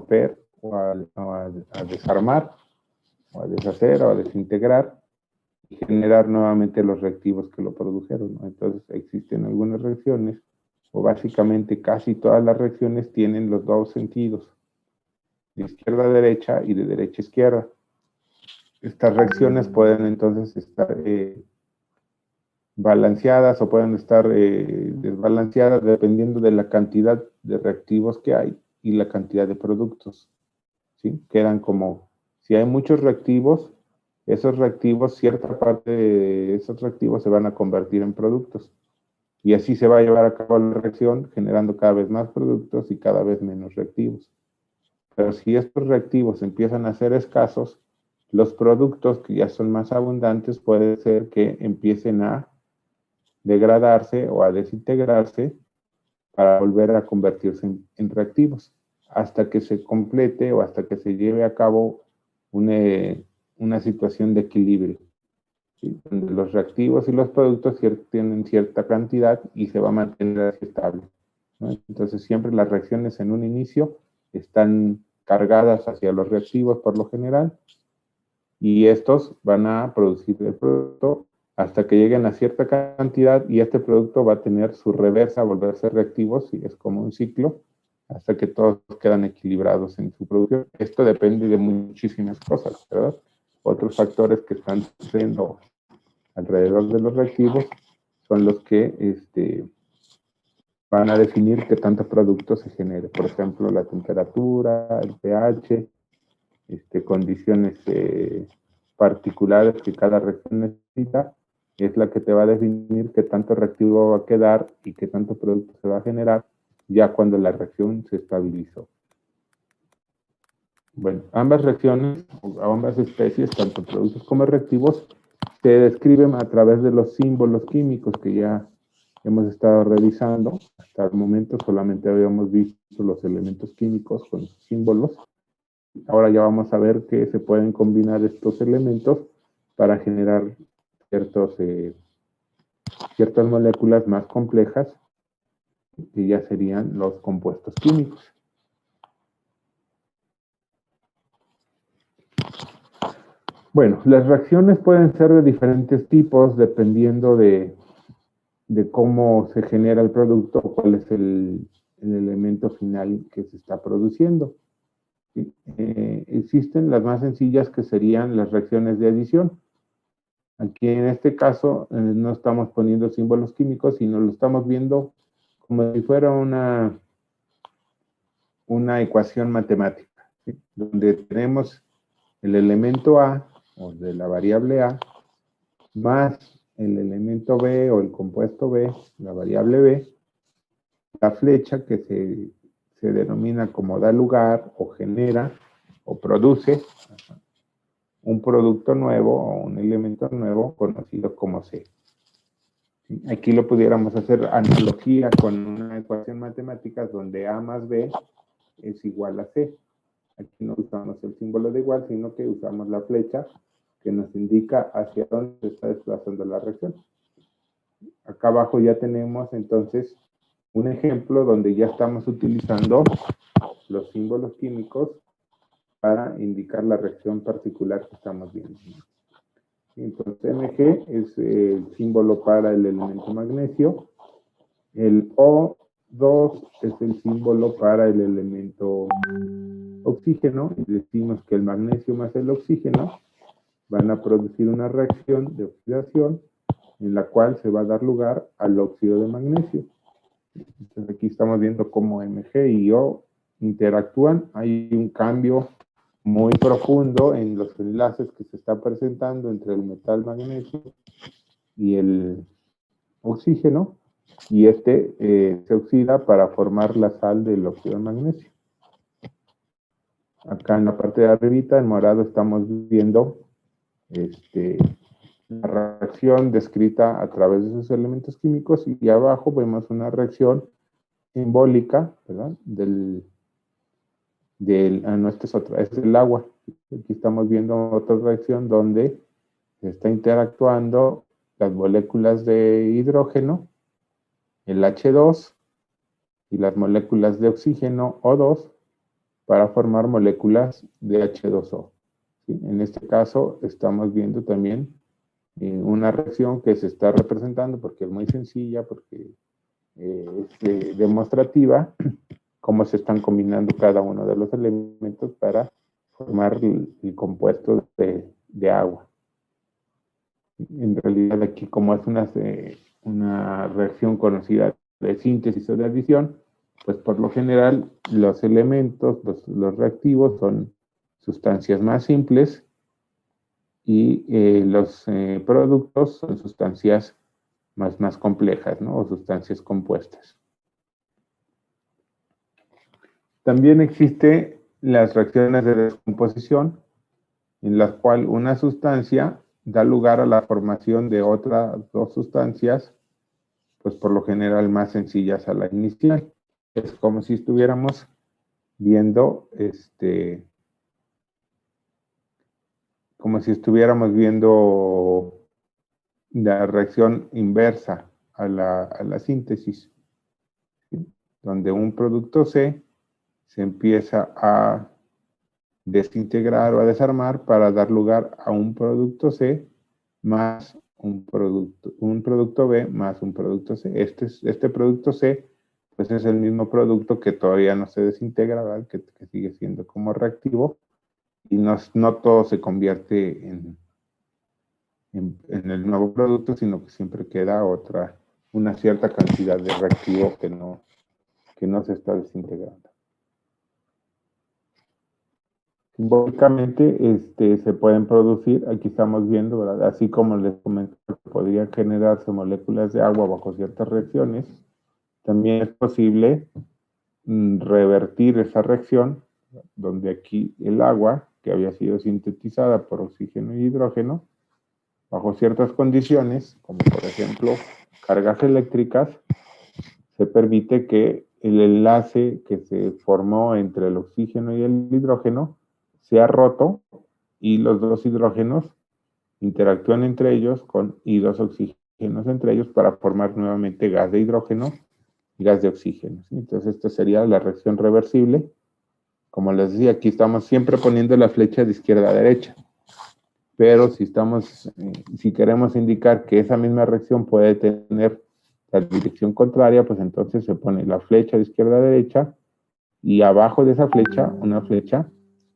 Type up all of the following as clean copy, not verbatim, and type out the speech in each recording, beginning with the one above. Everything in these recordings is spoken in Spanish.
romper o a desarmar, o a deshacer, o a desintegrar, y generar nuevamente los reactivos que lo produjeron, ¿no? Entonces existen algunas reacciones, o básicamente casi todas las reacciones tienen los dos sentidos, de izquierda a derecha y de derecha a izquierda. Estas reacciones pueden entonces estar balanceadas o pueden estar desbalanceadas dependiendo de la cantidad de reactivos que hay y la cantidad de productos, ¿sí? Quedan como, si hay muchos reactivos, esos reactivos, cierta parte de esos reactivos se van a convertir en productos. Y así se va a llevar a cabo la reacción, generando cada vez más productos y cada vez menos reactivos. Pero si estos reactivos empiezan a ser escasos, los productos que ya son más abundantes puede ser que empiecen a degradarse o a desintegrarse para volver a convertirse en reactivos, hasta que se complete o hasta que se lleve a cabo una situación de equilibrio, ¿sí? Donde los reactivos y los productos tienen cierta cantidad y se va a mantener así estable, ¿no? Entonces siempre las reacciones en un inicio están cargadas hacia los reactivos por lo general, y estos van a producir el producto hasta que lleguen a cierta cantidad, y este producto va a tener su reversa, volverse reactivos, y es como un ciclo, hasta que todos quedan equilibrados en su producción. Esto depende de muchísimas cosas, ¿verdad? Otros factores que están sucediendo alrededor de los reactivos son los que van a definir qué tanto producto se genere. Por ejemplo, la temperatura, el pH, condiciones particulares que cada reacción necesita, es la que te va a definir qué tanto reactivo va a quedar y qué tanto producto se va a generar ya cuando la reacción se estabilizó. Bueno, ambas reacciones, o ambas especies, tanto productos como reactivos, se describen a través de los símbolos químicos que ya hemos estado revisando. Hasta el momento solamente habíamos visto los elementos químicos con sus símbolos. Ahora ya vamos a ver que se pueden combinar estos elementos para generar ciertas moléculas más complejas, que ya serían los compuestos químicos. Bueno, las reacciones pueden ser de diferentes tipos dependiendo de cómo se genera el producto o cuál es el elemento final que se está produciendo. Existen las más sencillas, que serían las reacciones de adición. Aquí en este caso no estamos poniendo símbolos químicos, sino lo estamos viendo como si fuera una ecuación matemática, ¿sí? Donde tenemos el elemento A, o de la variable A, más el elemento B o el compuesto B, la variable B, la flecha que se denomina como da lugar o genera o produce un producto nuevo o un elemento nuevo conocido como C. ¿Sí? Aquí lo pudiéramos hacer analogía con una ecuación matemática donde A más B es igual a C. Aquí no usamos el símbolo de igual, sino que usamos la flecha que nos indica hacia dónde se está desplazando la reacción. Acá abajo ya tenemos entonces un ejemplo donde ya estamos utilizando los símbolos químicos para indicar la reacción particular que estamos viendo. Entonces Mg es el símbolo para el elemento magnesio, el O2 es el símbolo para el elemento oxígeno, y decimos que el magnesio más el oxígeno van a producir una reacción de oxidación en la cual se va a dar lugar al óxido de magnesio. Entonces aquí estamos viendo cómo Mg y O interactúan. Hay un cambio muy profundo en los enlaces que se está presentando entre el metal magnesio y el oxígeno, y se oxida para formar la sal del óxido de magnesio. Acá en la parte de arribita, en morado, estamos viendo la reacción descrita a través de esos elementos químicos, y abajo vemos una reacción simbólica, ¿verdad? No, esta es otra, es el agua. Aquí estamos viendo otra reacción donde se está interactuando las moléculas de hidrógeno, el H2, y las moléculas de oxígeno, O2, para formar moléculas de H2O. ¿Sí? En este caso estamos viendo también una reacción que se está representando porque es muy sencilla, porque es demostrativa, cómo se están combinando cada uno de los elementos para formar el compuesto de agua. En realidad aquí, como es una reacción conocida de síntesis o de adición, pues por lo general los elementos, los reactivos son sustancias más simples y los productos son sustancias más complejas, ¿no? O sustancias compuestas. También existen las reacciones de descomposición, en las cuales una sustancia da lugar a la formación de otras dos sustancias, pues por lo general más sencillas a la inicial. Es como si estuviéramos viendo la reacción inversa a la síntesis, ¿sí? Donde un producto C se empieza a desintegrar o a desarmar para dar lugar a un producto C más un producto B más un producto C. Este producto C, pues es el mismo producto que todavía no se desintegra, ¿verdad? Que sigue siendo como reactivo, y no todo se convierte en el nuevo producto, sino que siempre queda una cierta cantidad de reactivo que no se está desintegrando. Simbólicamente se pueden producir, aquí estamos viendo, ¿verdad? Así como les comenté, podrían generarse moléculas de agua bajo ciertas reacciones, también es posible revertir esa reacción, donde aquí el agua, que había sido sintetizada por oxígeno y hidrógeno, bajo ciertas condiciones, como por ejemplo cargas eléctricas, se permite que el enlace que se formó entre el oxígeno y el hidrógeno sea roto y los dos hidrógenos interactúan entre ellos y dos oxígenos entre ellos para formar nuevamente gas de hidrógeno y gas de oxígeno, ¿sí? Entonces, esta sería la reacción reversible. Como les decía, aquí estamos siempre poniendo la flecha de izquierda a derecha. Pero si queremos indicar que esa misma reacción puede tener la dirección contraria, pues entonces se pone la flecha de izquierda a derecha y abajo de esa flecha una flecha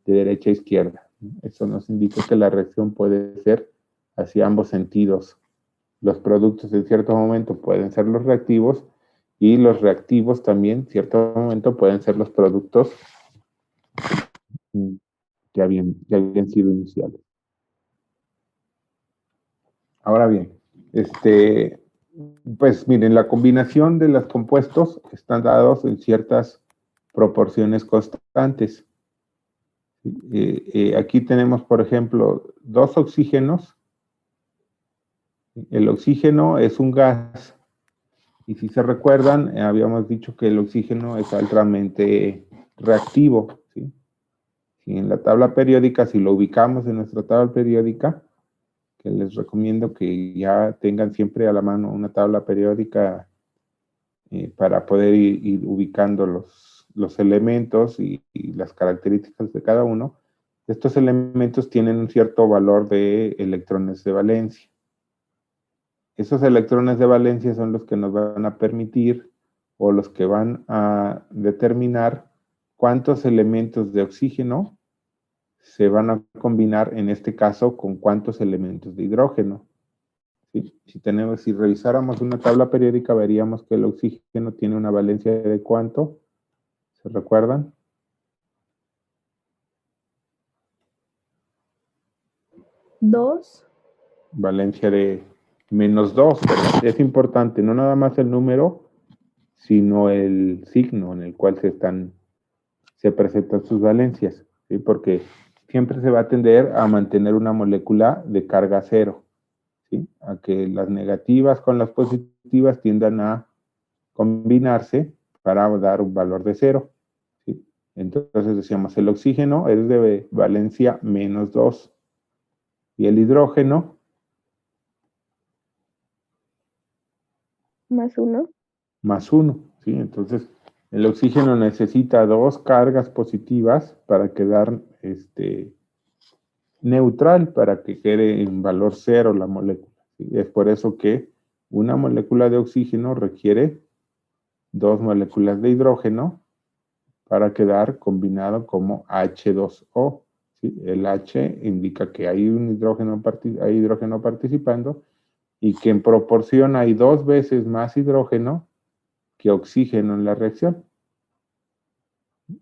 de derecha a izquierda. Eso nos indica que la reacción puede ser hacia ambos sentidos. Los productos en cierto momento pueden ser los reactivos y los reactivos también en cierto momento pueden ser los productos que habían sido iniciales. Ahora bien, pues miren, la combinación de los compuestos están dados en ciertas proporciones constantes. Aquí tenemos, por ejemplo, dos oxígenos. El oxígeno es un gas. Y si se recuerdan, habíamos dicho que el oxígeno es altamente reactivo, ¿sí? Si en la tabla periódica, si lo ubicamos en nuestra tabla periódica, que les recomiendo que ya tengan siempre a la mano una tabla periódica para poder ir ubicando los elementos y las características de cada uno. Estos elementos tienen un cierto valor de electrones de valencia. Esos electrones de valencia son los que nos van a permitir o los que van a determinar cuántos elementos de oxígeno se van a combinar, en este caso, con cuántos elementos de hidrógeno. ¿Sí? Si revisáramos una tabla periódica, veríamos que el oxígeno tiene una valencia de ¿cuánto? ¿Se recuerdan? 2. Valencia de -2, pero es importante, no nada más el número, sino el signo en el cual se presentan sus valencias, ¿sí? Porque siempre se va a tender a mantener una molécula de carga cero, ¿sí? A que las negativas con las positivas tiendan a combinarse para dar un valor de cero, ¿sí? Entonces decíamos, el oxígeno es de valencia -2 y el hidrógeno +1. +1, ¿sí? Entonces, El oxígeno necesita dos cargas positivas para quedar neutral, para que quede en valor cero la molécula. ¿Sí? Es por eso que una molécula de oxígeno requiere dos moléculas de hidrógeno para quedar combinado como H2O. ¿Sí? El H indica que hay un hidrógeno, hay hidrógeno participando y que en proporción hay 2 veces más hidrógeno que oxígeno en la reacción.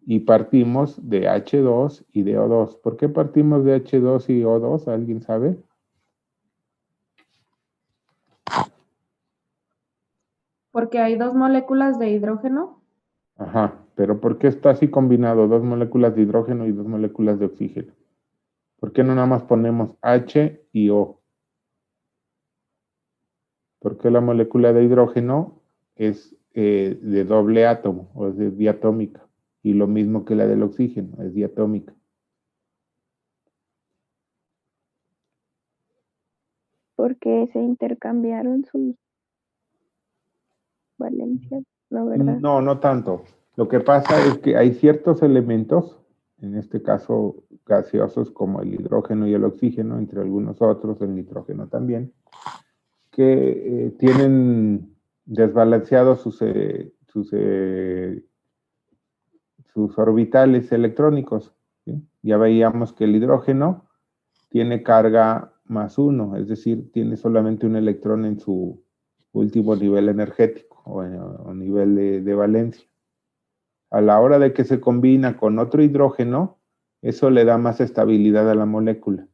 Y partimos de H2 y de O2. ¿Por qué partimos de H2 y O2? ¿Alguien sabe? Porque hay dos moléculas de hidrógeno. Ajá, pero ¿por qué está así combinado? Dos moléculas de hidrógeno y dos moléculas de oxígeno. ¿Por qué no nada más ponemos H y O? Porque la molécula de hidrógeno es de doble átomo, o es diatómica. Y lo mismo que la del oxígeno, es diatómica. Porque se intercambiaron sus valencias, ¿no, verdad? No, no tanto. Lo que pasa es que hay ciertos elementos, en este caso gaseosos como el hidrógeno y el oxígeno, entre algunos otros, el nitrógeno también, que tienen desbalanceados sus orbitales electrónicos. ¿Sí? Ya veíamos que el hidrógeno tiene carga +1, es decir, tiene solamente un electrón en su último nivel energético o nivel de valencia. A la hora de que se combina con otro hidrógeno, eso le da más estabilidad a la molécula.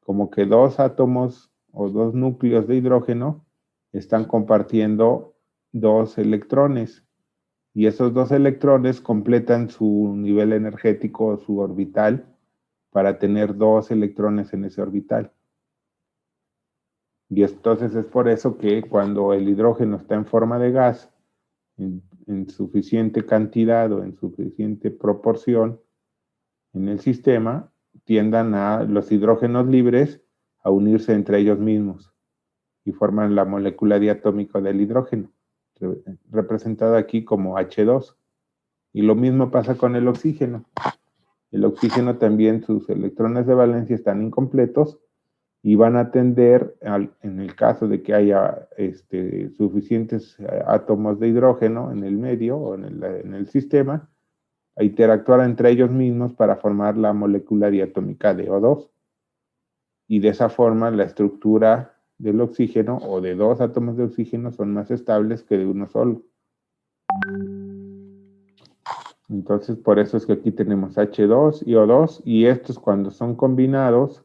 Como que dos átomos o dos núcleos de hidrógeno están compartiendo dos electrones y esos dos electrones completan su nivel energético o su orbital para tener dos electrones en ese orbital. Y entonces es por eso que cuando el hidrógeno está en forma de gas, en suficiente cantidad o en suficiente proporción en el sistema, tiendan a los hidrógenos libres a unirse entre ellos mismos y forman la molécula diatómica del hidrógeno, representada aquí como H2. Y lo mismo pasa con el oxígeno. El oxígeno también, sus electrones de valencia están incompletos y van a tender, en el caso de que haya suficientes átomos de hidrógeno en el medio o en el sistema, a interactuar entre ellos mismos para formar la molécula diatómica de O2. Y de esa forma la estructura del oxígeno o de dos átomos de oxígeno son más estables que de uno solo. Entonces, por eso es que aquí tenemos H2 y O2, y estos cuando son combinados,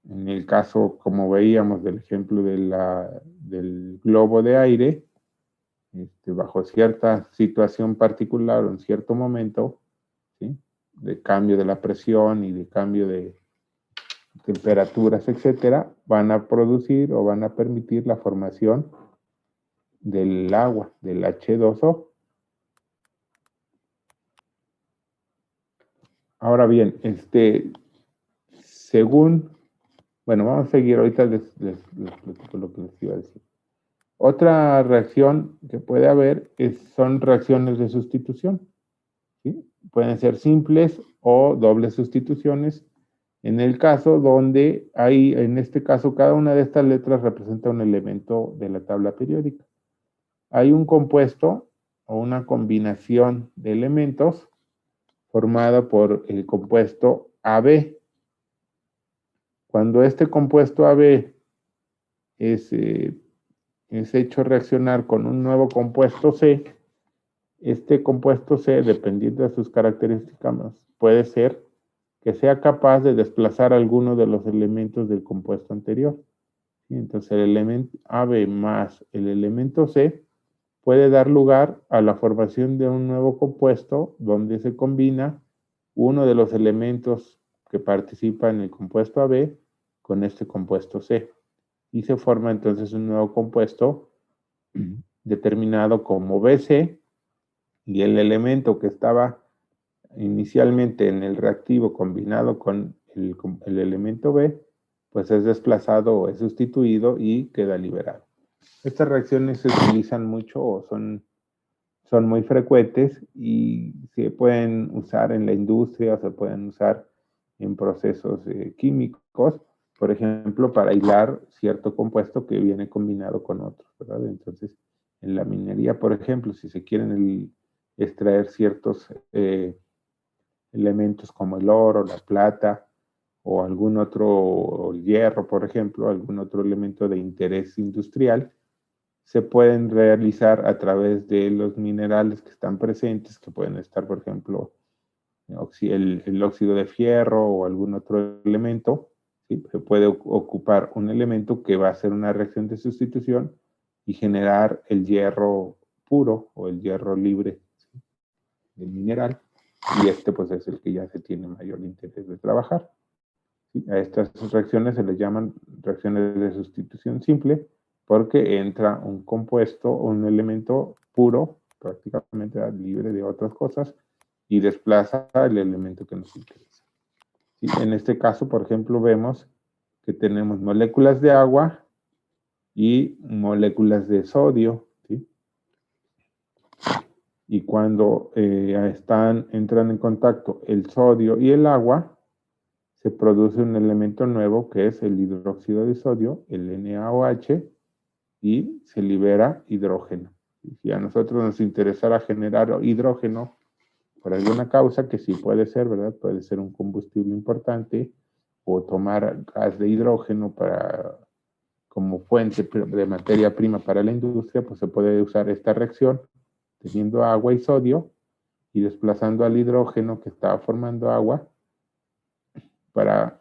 en el caso, como veíamos del ejemplo del globo de aire, bajo cierta situación particular o en cierto momento, ¿sí? De cambio de la presión y de cambio de temperaturas, etcétera, van a producir o van a permitir la formación del agua, del H2O. Ahora bien, según, bueno, vamos a seguir, ahorita les platico lo que les iba a decir. Otra reacción que puede haber son reacciones de sustitución. ¿Sí? Pueden ser simples o dobles sustituciones. En el caso donde hay, en este caso, cada una de estas letras representa un elemento de la tabla periódica. Hay un compuesto o una combinación de elementos formada por el compuesto AB. Cuando este compuesto AB es hecho reaccionar con un nuevo compuesto C, este compuesto C, dependiendo de sus características, puede ser que sea capaz de desplazar alguno de los elementos del compuesto anterior. Entonces el elemento AB más el elemento C puede dar lugar a la formación de un nuevo compuesto donde se combina uno de los elementos que participa en el compuesto AB con este compuesto C. Y se forma entonces un nuevo compuesto determinado como BC, y el elemento que estaba inicialmente en el reactivo combinado con el elemento B, pues es desplazado o es sustituido y queda liberado. Estas reacciones se utilizan mucho o son son muy frecuentes y se pueden usar en la industria o se pueden usar en procesos químicos, por ejemplo, para aislar cierto compuesto que viene combinado con otro, ¿verdad? Entonces, en la minería, por ejemplo, si se quieren extraer ciertos elementos como el oro, la plata o algún otro, o el hierro, por ejemplo, algún otro elemento de interés industrial, se pueden realizar a través de los minerales que están presentes, que pueden estar, por ejemplo, el óxido de fierro o algún otro elemento. ¿Sí? Se puede ocupar un elemento que va a hacer una reacción de sustitución y generar el hierro puro o el hierro libre, ¿sí? Del mineral, y este pues es el que ya se tiene mayor interés de trabajar. ¿Sí? A estas reacciones se les llaman reacciones de sustitución simple, porque entra un compuesto o un elemento puro, prácticamente libre de otras cosas, y desplaza el elemento que nos interesa. ¿Sí? En este caso, por ejemplo, vemos que tenemos moléculas de agua y moléculas de sodio, ¿sí? Y cuando entran en contacto el sodio y el agua, se produce un elemento nuevo que es el hidróxido de sodio, el NaOH, y se libera hidrógeno. Si a nosotros nos interesara generar hidrógeno por alguna causa, que sí puede ser, ¿verdad? Puede ser un combustible importante, o tomar gas de hidrógeno como fuente de materia prima para la industria, pues se puede usar esta reacción teniendo agua y sodio y desplazando al hidrógeno que está formando agua para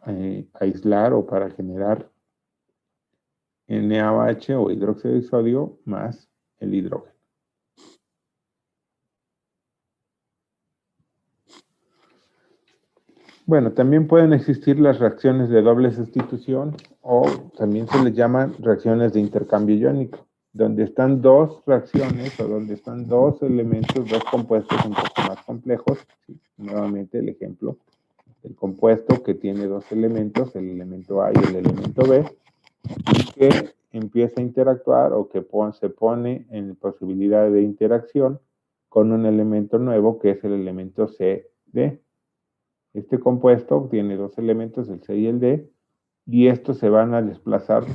aislar o para generar NaOH o hidróxido de sodio más el hidrógeno. Bueno, también pueden existir las reacciones de doble sustitución, o también se les llaman reacciones de intercambio iónico, donde están dos reacciones o donde están dos elementos, dos compuestos un poco más complejos. ¿Sí? Nuevamente el ejemplo, el compuesto que tiene dos elementos, el elemento A y el elemento B, y que empieza a interactuar o que se pone en posibilidad de interacción con un elemento nuevo que es el elemento CD. Este compuesto tiene dos elementos, el C y el D, y estos se van a desplazar,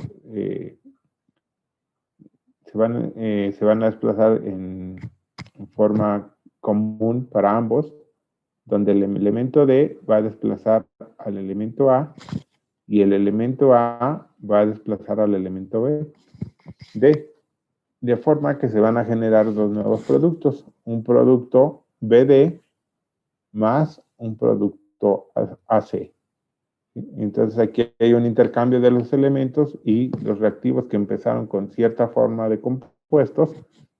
se van a desplazar en forma común para ambos, donde el elemento D va a desplazar al elemento A y el elemento A va a desplazar al elemento D, de forma que se van a generar dos nuevos productos, un producto BD más un producto AC. Entonces aquí hay un intercambio de los elementos y los reactivos que empezaron con cierta forma de compuestos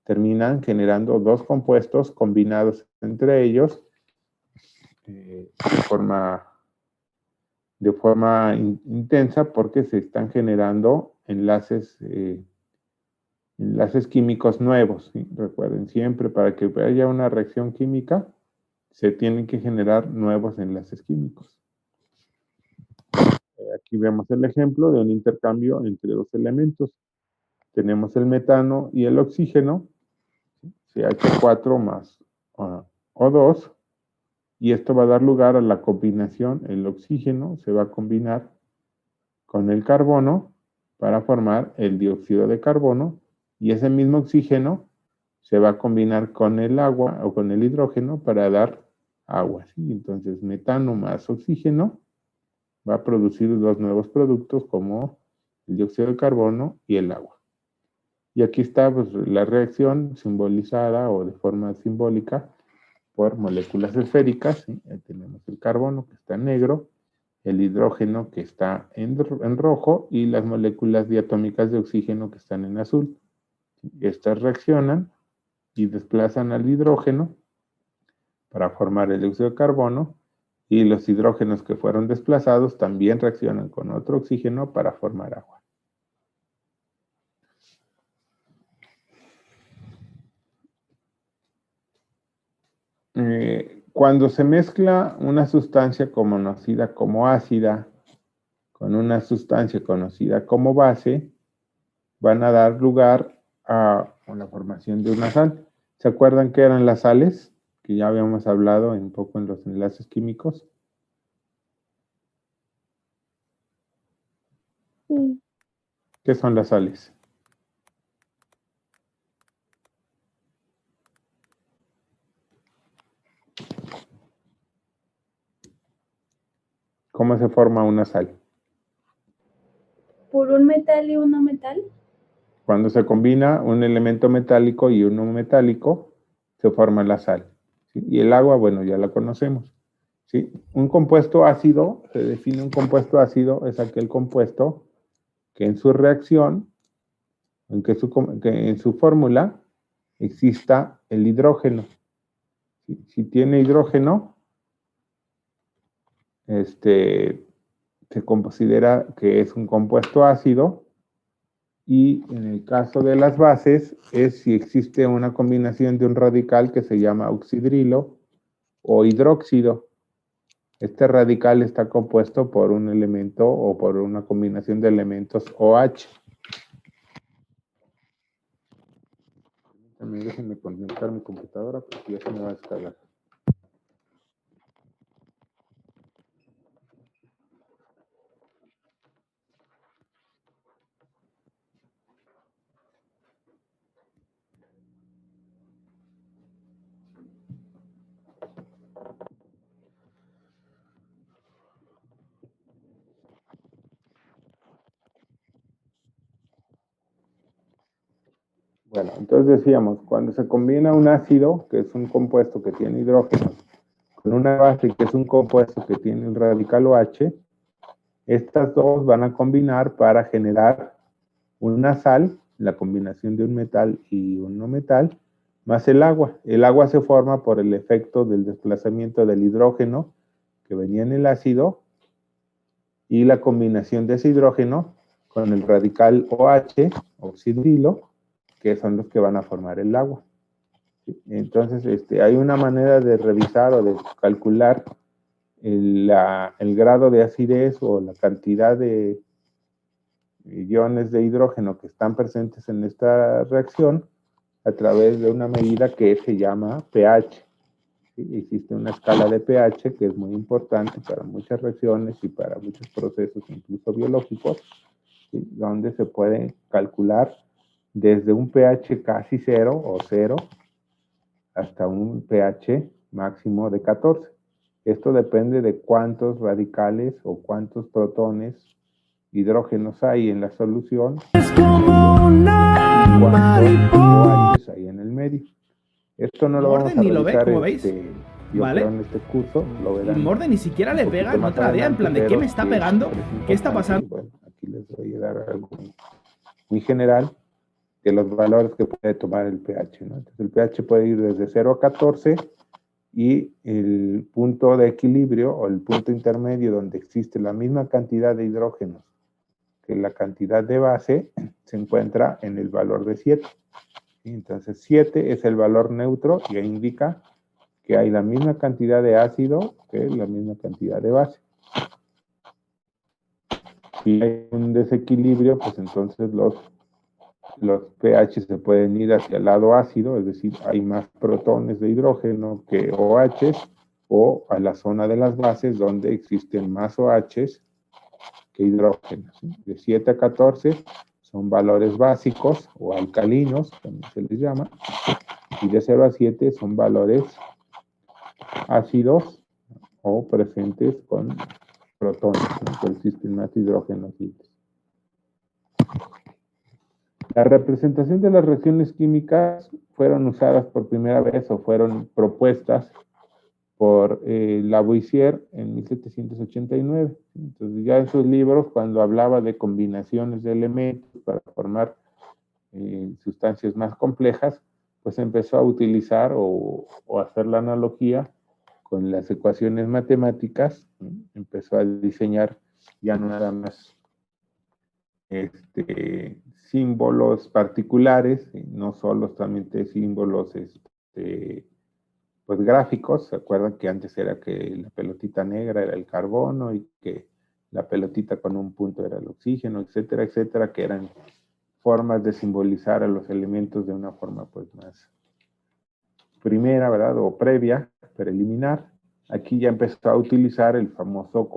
terminan generando dos compuestos combinados entre ellos de forma intensa, porque se están generando enlaces químicos nuevos. ¿Sí? Recuerden, siempre para que haya una reacción química se tienen que generar nuevos enlaces químicos. Aquí vemos el ejemplo de un intercambio entre dos elementos. Tenemos el metano y el oxígeno, CH4 más O2, y esto va a dar lugar a la combinación. El oxígeno se va a combinar con el carbono para formar el dióxido de carbono, y ese mismo oxígeno se va a combinar con el agua o con el hidrógeno para dar agua. ¿Sí? Entonces, metano más oxígeno va a producir dos nuevos productos como el dióxido de carbono y el agua. Y aquí está pues, la reacción simbolizada o de forma simbólica por moléculas esféricas. ¿Sí? Tenemos el carbono que está en negro, el hidrógeno que está en rojo y las moléculas diatómicas de oxígeno que están en azul. Estas reaccionan y desplazan al hidrógeno para formar el dióxido de carbono, y los hidrógenos que fueron desplazados también reaccionan con otro oxígeno para formar agua. Cuando se mezcla una sustancia conocida como ácida con una sustancia conocida como base, van a dar lugar a la formación de una sal. ¿Se acuerdan qué eran las sales? Que ya habíamos hablado un poco en los enlaces químicos. Sí. ¿Qué son las sales? ¿Cómo se forma una sal? ¿Por un metal y un no metal? Cuando se combina un elemento metálico y uno metálico, se forma la sal. ¿Sí? Y el agua, bueno, ya la conocemos. ¿Sí? Un compuesto ácido, se define un compuesto ácido, es aquel compuesto que en su reacción, que en su fórmula, exista el hidrógeno. Si tiene hidrógeno, se considera que es un compuesto ácido. Y en el caso de las bases, es si existe una combinación de un radical que se llama oxidrilo o hidróxido. Este radical está compuesto por un elemento o por una combinación de elementos OH. También déjenme conectar mi computadora porque ya se me va a descargar. Bueno, entonces decíamos, cuando se combina un ácido, que es un compuesto que tiene hidrógeno, con una base, que es un compuesto que tiene el radical OH, estas dos van a combinar para generar una sal, la combinación de un metal y un no metal, más el agua. El agua se forma por el efecto del desplazamiento del hidrógeno que venía en el ácido y la combinación de ese hidrógeno con el radical OH, oxidrilo, que son los que van a formar el agua. Entonces, hay una manera de revisar o de calcular el grado de acidez o la cantidad de iones de hidrógeno que están presentes en esta reacción a través de una medida que se llama pH. ¿Sí? Existe una escala de pH que es muy importante para muchas reacciones y para muchos procesos, incluso biológicos, ¿sí? Donde se puede calcular desde un pH casi cero o cero hasta un pH máximo de 14. Esto depende de cuántos radicales o cuántos protones hidrógenos hay en la solución. Es como una mariposa hay en el medio. Esto no lo vamos a ni lo ve, revisar como veis. yo ¿Vale? creo en este curso, lo verán. Y Morde ni siquiera le pega, no otra idea, en plan de qué me está pegando, qué está pasando. Bueno, aquí les voy a dar algo muy general de los valores que puede tomar el pH, ¿no? Entonces el pH puede ir desde 0 a 14 y el punto de equilibrio o el punto intermedio donde existe la misma cantidad de hidrógenos que la cantidad de base se encuentra en el valor de 7. Entonces 7 es el valor neutro y indica que hay la misma cantidad de ácido que la misma cantidad de base. Si hay un desequilibrio, pues entonces los pH se pueden ir hacia el lado ácido, es decir, hay más protones de hidrógeno que OHs, o a la zona de las bases donde existen más OHs que hidrógenos. De 7 a 14 son valores básicos o alcalinos, también se les llama, y de 0 a 7 son valores ácidos o presentes con protones, ¿no? Existen más hidrógenos libres. La representación de las reacciones químicas fueron usadas por primera vez o fueron propuestas por Lavoisier en 1789. Entonces ya en sus libros, cuando hablaba de combinaciones de elementos para formar sustancias más complejas, pues empezó a utilizar o hacer la analogía con las ecuaciones matemáticas, empezó a diseñar ya no nada más símbolos particulares, no solamente símbolos pues gráficos. ¿Se acuerdan que antes era que la pelotita negra era el carbono y que la pelotita con un punto era el oxígeno, etcétera, etcétera, que eran formas de simbolizar a los elementos de una forma pues primera, ¿verdad? O previa, preliminar. Aquí ya empezó a utilizar el famoso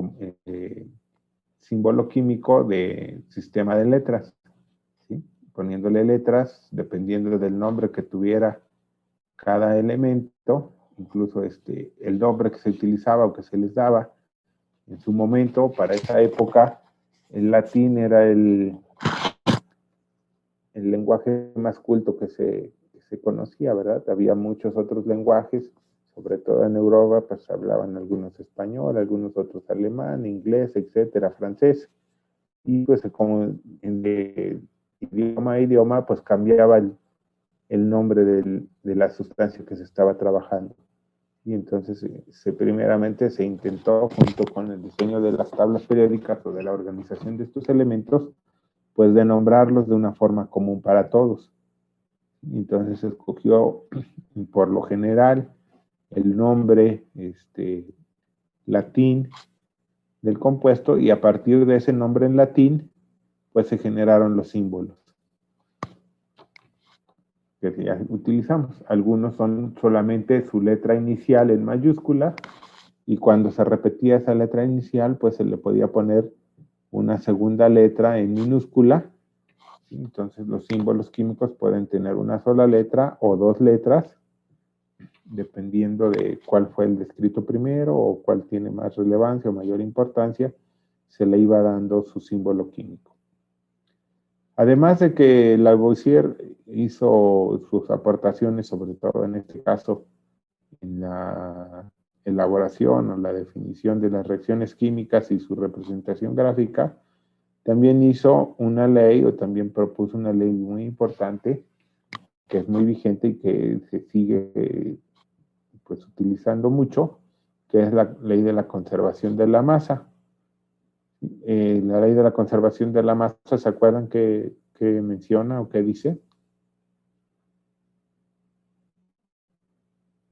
símbolo químico de sistema de letras, ¿sí? Poniéndole letras dependiendo del nombre que tuviera cada elemento, incluso el nombre que se utilizaba o que se les daba en su momento. Para esa época, el latín era el lenguaje más culto que se conocía, ¿verdad? Había muchos otros lenguajes, sobre todo en Europa, pues hablaban algunos español, algunos otros alemán, inglés, etcétera, francés. Y pues como de idioma a idioma, pues cambiaba el nombre de la sustancia que se estaba trabajando. Y entonces primeramente se intentó, junto con el diseño de las tablas periódicas o de la organización de estos elementos, pues de nombrarlos de una forma común para todos. Y entonces se escogió, por lo general, el nombre latín del compuesto, y a partir de ese nombre en latín, pues se generaron los símbolos que ya utilizamos. Algunos son solamente su letra inicial en mayúscula, y cuando se repetía esa letra inicial, pues se le podía poner una segunda letra en minúscula. Entonces los símbolos químicos pueden tener una sola letra o dos letras, dependiendo de cuál fue el descrito primero o cuál tiene más relevancia o mayor importancia, se le iba dando su símbolo químico. Además de que Lavoisier hizo sus aportaciones, sobre todo en este caso, en la elaboración o la definición de las reacciones químicas y su representación gráfica, también hizo una ley, o también propuso una ley muy importante, que es muy vigente y que se sigue pues utilizando mucho, que es la ley de la conservación de la masa. La ley de la conservación de la masa, ¿se acuerdan qué menciona o qué dice?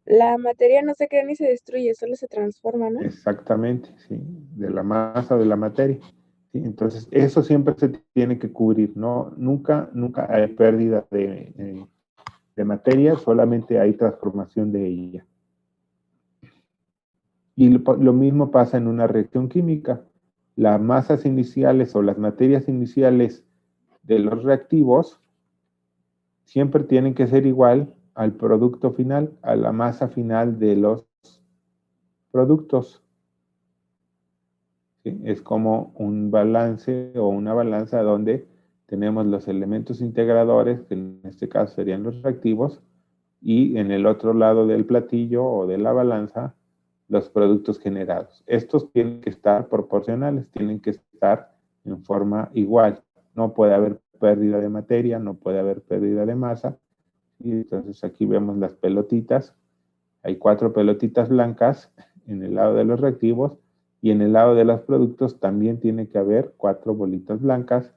La materia no se crea ni se destruye, solo se transforma, ¿no? Exactamente, sí, de la masa de la materia. ¿Sí? Entonces, eso siempre se tiene que cubrir, ¿no? Nunca hay pérdida de materia, solamente hay transformación de ella. Y lo mismo pasa en una reacción química. Las masas iniciales o las materias iniciales de los reactivos siempre tienen que ser igual al producto final, a la masa final de los productos. ¿Sí? Es como un balance o una balanza donde tenemos los elementos integradores, que en este caso serían los reactivos, y en el otro lado del platillo o de la balanza, los productos generados. Estos tienen que estar proporcionales, tienen que estar en forma igual. No puede haber pérdida de materia, no puede haber pérdida de masa. Y entonces aquí vemos las pelotitas. Hay 4 pelotitas blancas en el lado de los reactivos, y en el lado de los productos también tiene que haber 4 bolitas blancas,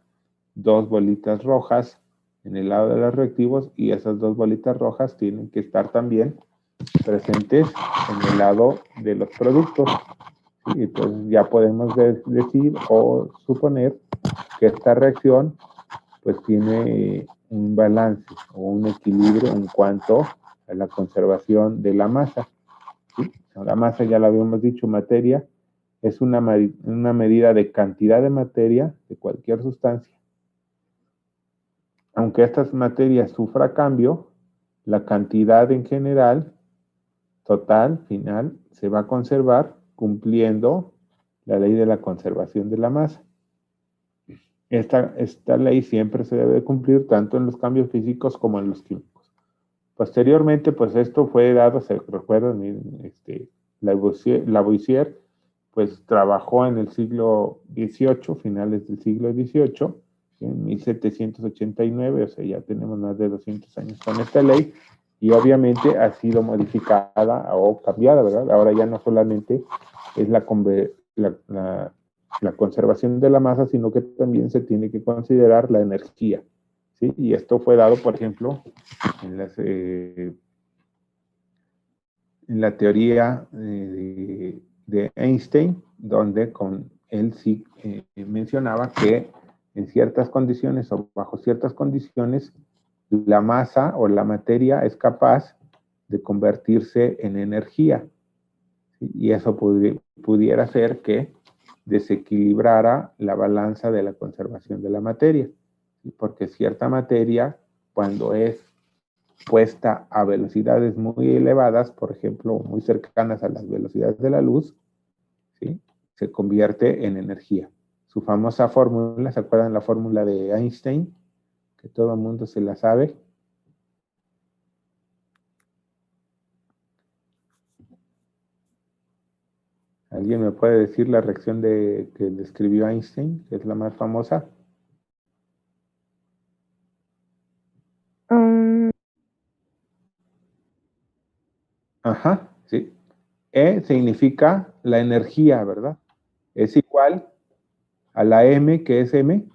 2 bolitas rojas en el lado de los reactivos, y esas 2 bolitas rojas tienen que estar también presentes en el lado de los productos. ¿Sí? Entonces ya podemos decir o suponer que esta reacción pues tiene un balance o un equilibrio en cuanto a la conservación de la masa. ¿Sí? La masa, ya lo habíamos dicho, materia, es una medida de cantidad de materia de cualquier sustancia. Aunque estas materias sufra cambio, la cantidad en general, total, final, se va a conservar cumpliendo la ley de la conservación de la masa. Esta ley siempre se debe cumplir tanto en los cambios físicos como en los químicos. Posteriormente, pues esto fue dado, se recuerdan, Lavoisier, pues trabajó en el siglo XVIII, finales del siglo XVIII, en 1789, o sea, ya tenemos más de 200 años con esta ley, y obviamente ha sido modificada o cambiada, ¿verdad? Ahora ya no solamente es la conservación de la masa, sino que también se tiene que considerar la energía, ¿sí? Y esto fue dado, por ejemplo, en la teoría de Einstein, donde él sí mencionaba que en ciertas condiciones o bajo ciertas condiciones, la masa o la materia es capaz de convertirse en energía. ¿Sí? Y eso pudiera ser que desequilibrara la balanza de la conservación de la materia. ¿Sí? Porque cierta materia, cuando es puesta a velocidades muy elevadas, por ejemplo, muy cercanas a las velocidades de la luz, ¿sí? Se convierte en energía. Su famosa fórmula, ¿se acuerdan la fórmula de Einstein? Que todo el mundo se la sabe. ¿Alguien me puede decir la reacción que describió Einstein, que es la más famosa? Ajá, sí. E significa la energía, ¿verdad? Es igual a la M, que es M,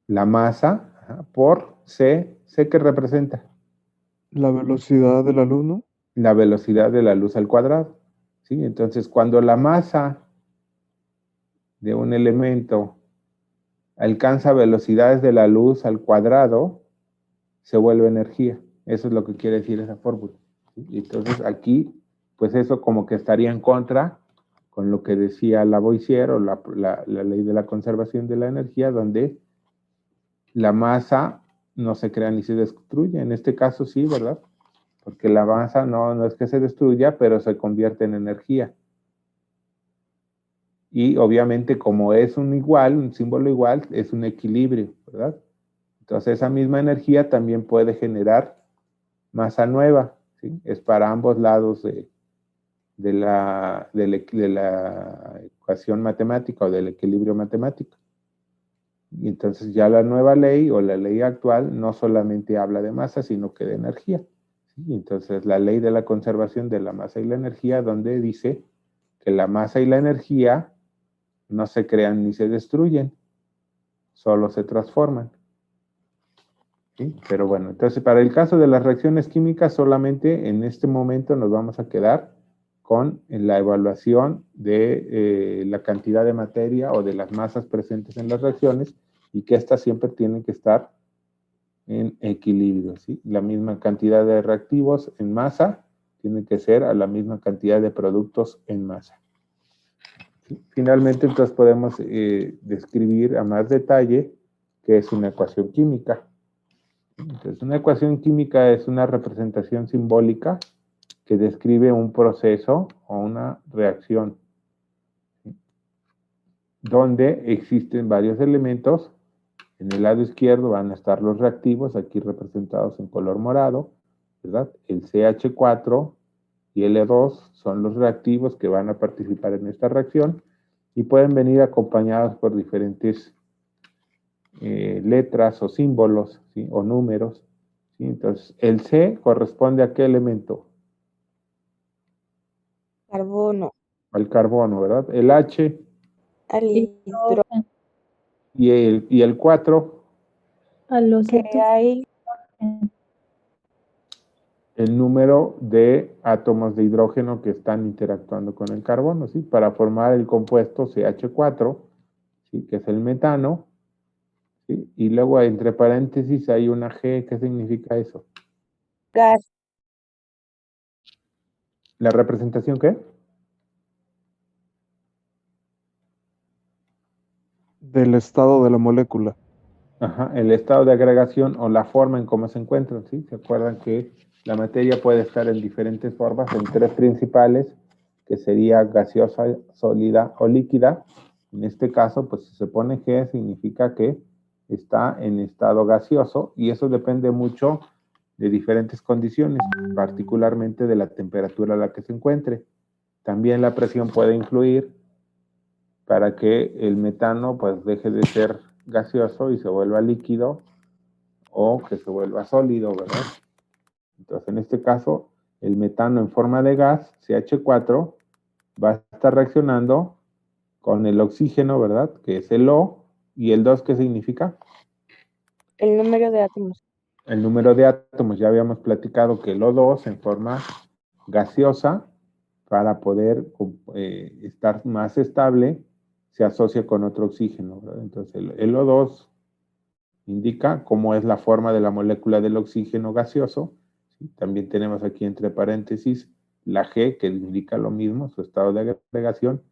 la masa, ajá, por C. ¿C qué representa? La velocidad de la luz, ¿no? La velocidad de la luz al cuadrado. ¿Sí? Entonces, cuando la masa de un elemento alcanza velocidades de la luz al cuadrado, se vuelve energía. Eso es lo que quiere decir esa fórmula. ¿Sí? Entonces, aquí, pues eso como que estaría en contra con lo que decía Lavoisier o la ley de la conservación de la energía, donde la masa no se crea ni se destruye. En este caso sí, ¿verdad? Porque la masa no es que se destruya, pero se convierte en energía. Y obviamente como es un símbolo igual, es un equilibrio, ¿verdad? Entonces esa misma energía también puede generar masa nueva, ¿sí? Es para ambos lados de la ecuación matemática o del equilibrio matemático. Y entonces ya la nueva ley o la ley actual no solamente habla de masa, sino que de energía. ¿Sí? Entonces la ley de la conservación de la masa y la energía, donde dice que la masa y la energía no se crean ni se destruyen, solo se transforman. ¿Sí? Pero bueno, entonces para el caso de las reacciones químicas, solamente en este momento nos vamos a quedar con la evaluación de la cantidad de materia o de las masas presentes en las reacciones y que éstas siempre tienen que estar en equilibrio. ¿Sí? La misma cantidad de reactivos en masa tiene que ser a la misma cantidad de productos en masa. ¿Sí? Finalmente, entonces podemos describir a más detalle qué es una ecuación química. Entonces, una ecuación química es una representación simbólica que describe un proceso o una reacción, ¿sí? Donde existen varios elementos. En el lado izquierdo van a estar los reactivos, aquí representados en color morado, ¿verdad? El CH4 y el E2 son los reactivos que van a participar en esta reacción y pueden venir acompañados por diferentes letras o símbolos, ¿sí? O números. ¿Sí? Entonces, el C corresponde a qué elemento? Carbono. Al carbono, ¿verdad? El H Al hidrógeno. y el 4, A los Que hay el número de átomos de hidrógeno que están interactuando con el carbono, ¿sí? Para formar el compuesto CH4, ¿sí? Que es el metano, ¿sí? Y luego entre paréntesis hay una G. ¿Qué significa eso? gas. ¿La representación qué? Del estado de la molécula. Ajá, el estado de agregación o la forma en cómo se encuentran, ¿sí? ¿Se acuerdan que la materia puede estar en diferentes formas, en tres principales, que sería gaseosa, sólida o líquida? En este caso, pues si se pone G, significa que está en estado gaseoso y eso depende mucho de diferentes condiciones, particularmente de la temperatura a la que se encuentre. También la presión puede influir para que el metano pues deje de ser gaseoso y se vuelva líquido o que se vuelva sólido, ¿verdad? Entonces, en este caso, el metano en forma de gas, CH4, va a estar reaccionando con el oxígeno, ¿verdad? Que es el O, y el 2, ¿qué significa? El número de átomos. El número de átomos. Ya habíamos platicado que el O2 en forma gaseosa, para poder estar más estable, se asocia con otro oxígeno, ¿verdad? Entonces, el O2 indica cómo es la forma de la molécula del oxígeno gaseoso ¿sí? También tenemos aquí entre paréntesis la G, que indica lo mismo, su estado de agregación,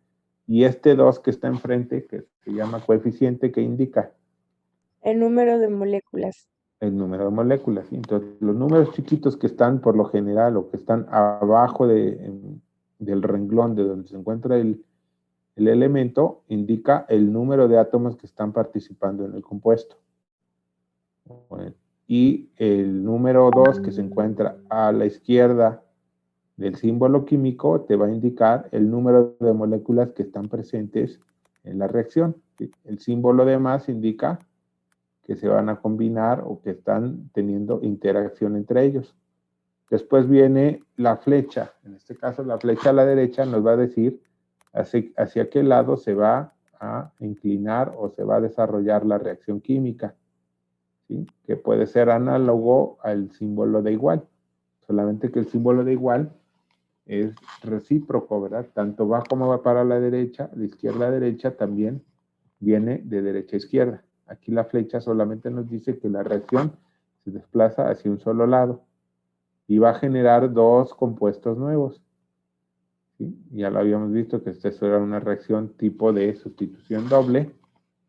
y este 2 que está enfrente, que se llama coeficiente, que indica El número de moléculas. el número de moléculas. ¿Sí? Entonces, los números chiquitos que están por lo general o que están abajo del renglón de donde se encuentra el elemento, indica el número de átomos que están participando en el compuesto. Y el número 2 que se encuentra a la izquierda del símbolo químico te va a indicar el número de moléculas que están presentes en la reacción. ¿Sí? El símbolo de más indica que se van a combinar o que están teniendo interacción entre ellos. Después viene la flecha. En este caso, la flecha a la derecha nos va a decir hacia qué lado se va a inclinar o se va a desarrollar la reacción química, ¿sí? Que puede ser análogo al símbolo de igual. Solamente que el símbolo de igual es recíproco, ¿verdad? Tanto va como va para la derecha, de izquierda a derecha también viene de derecha a izquierda. Aquí la flecha solamente nos dice que la reacción se desplaza hacia un solo lado y va a generar dos compuestos nuevos. ¿Sí? Ya lo habíamos visto que esta era una reacción tipo de sustitución doble,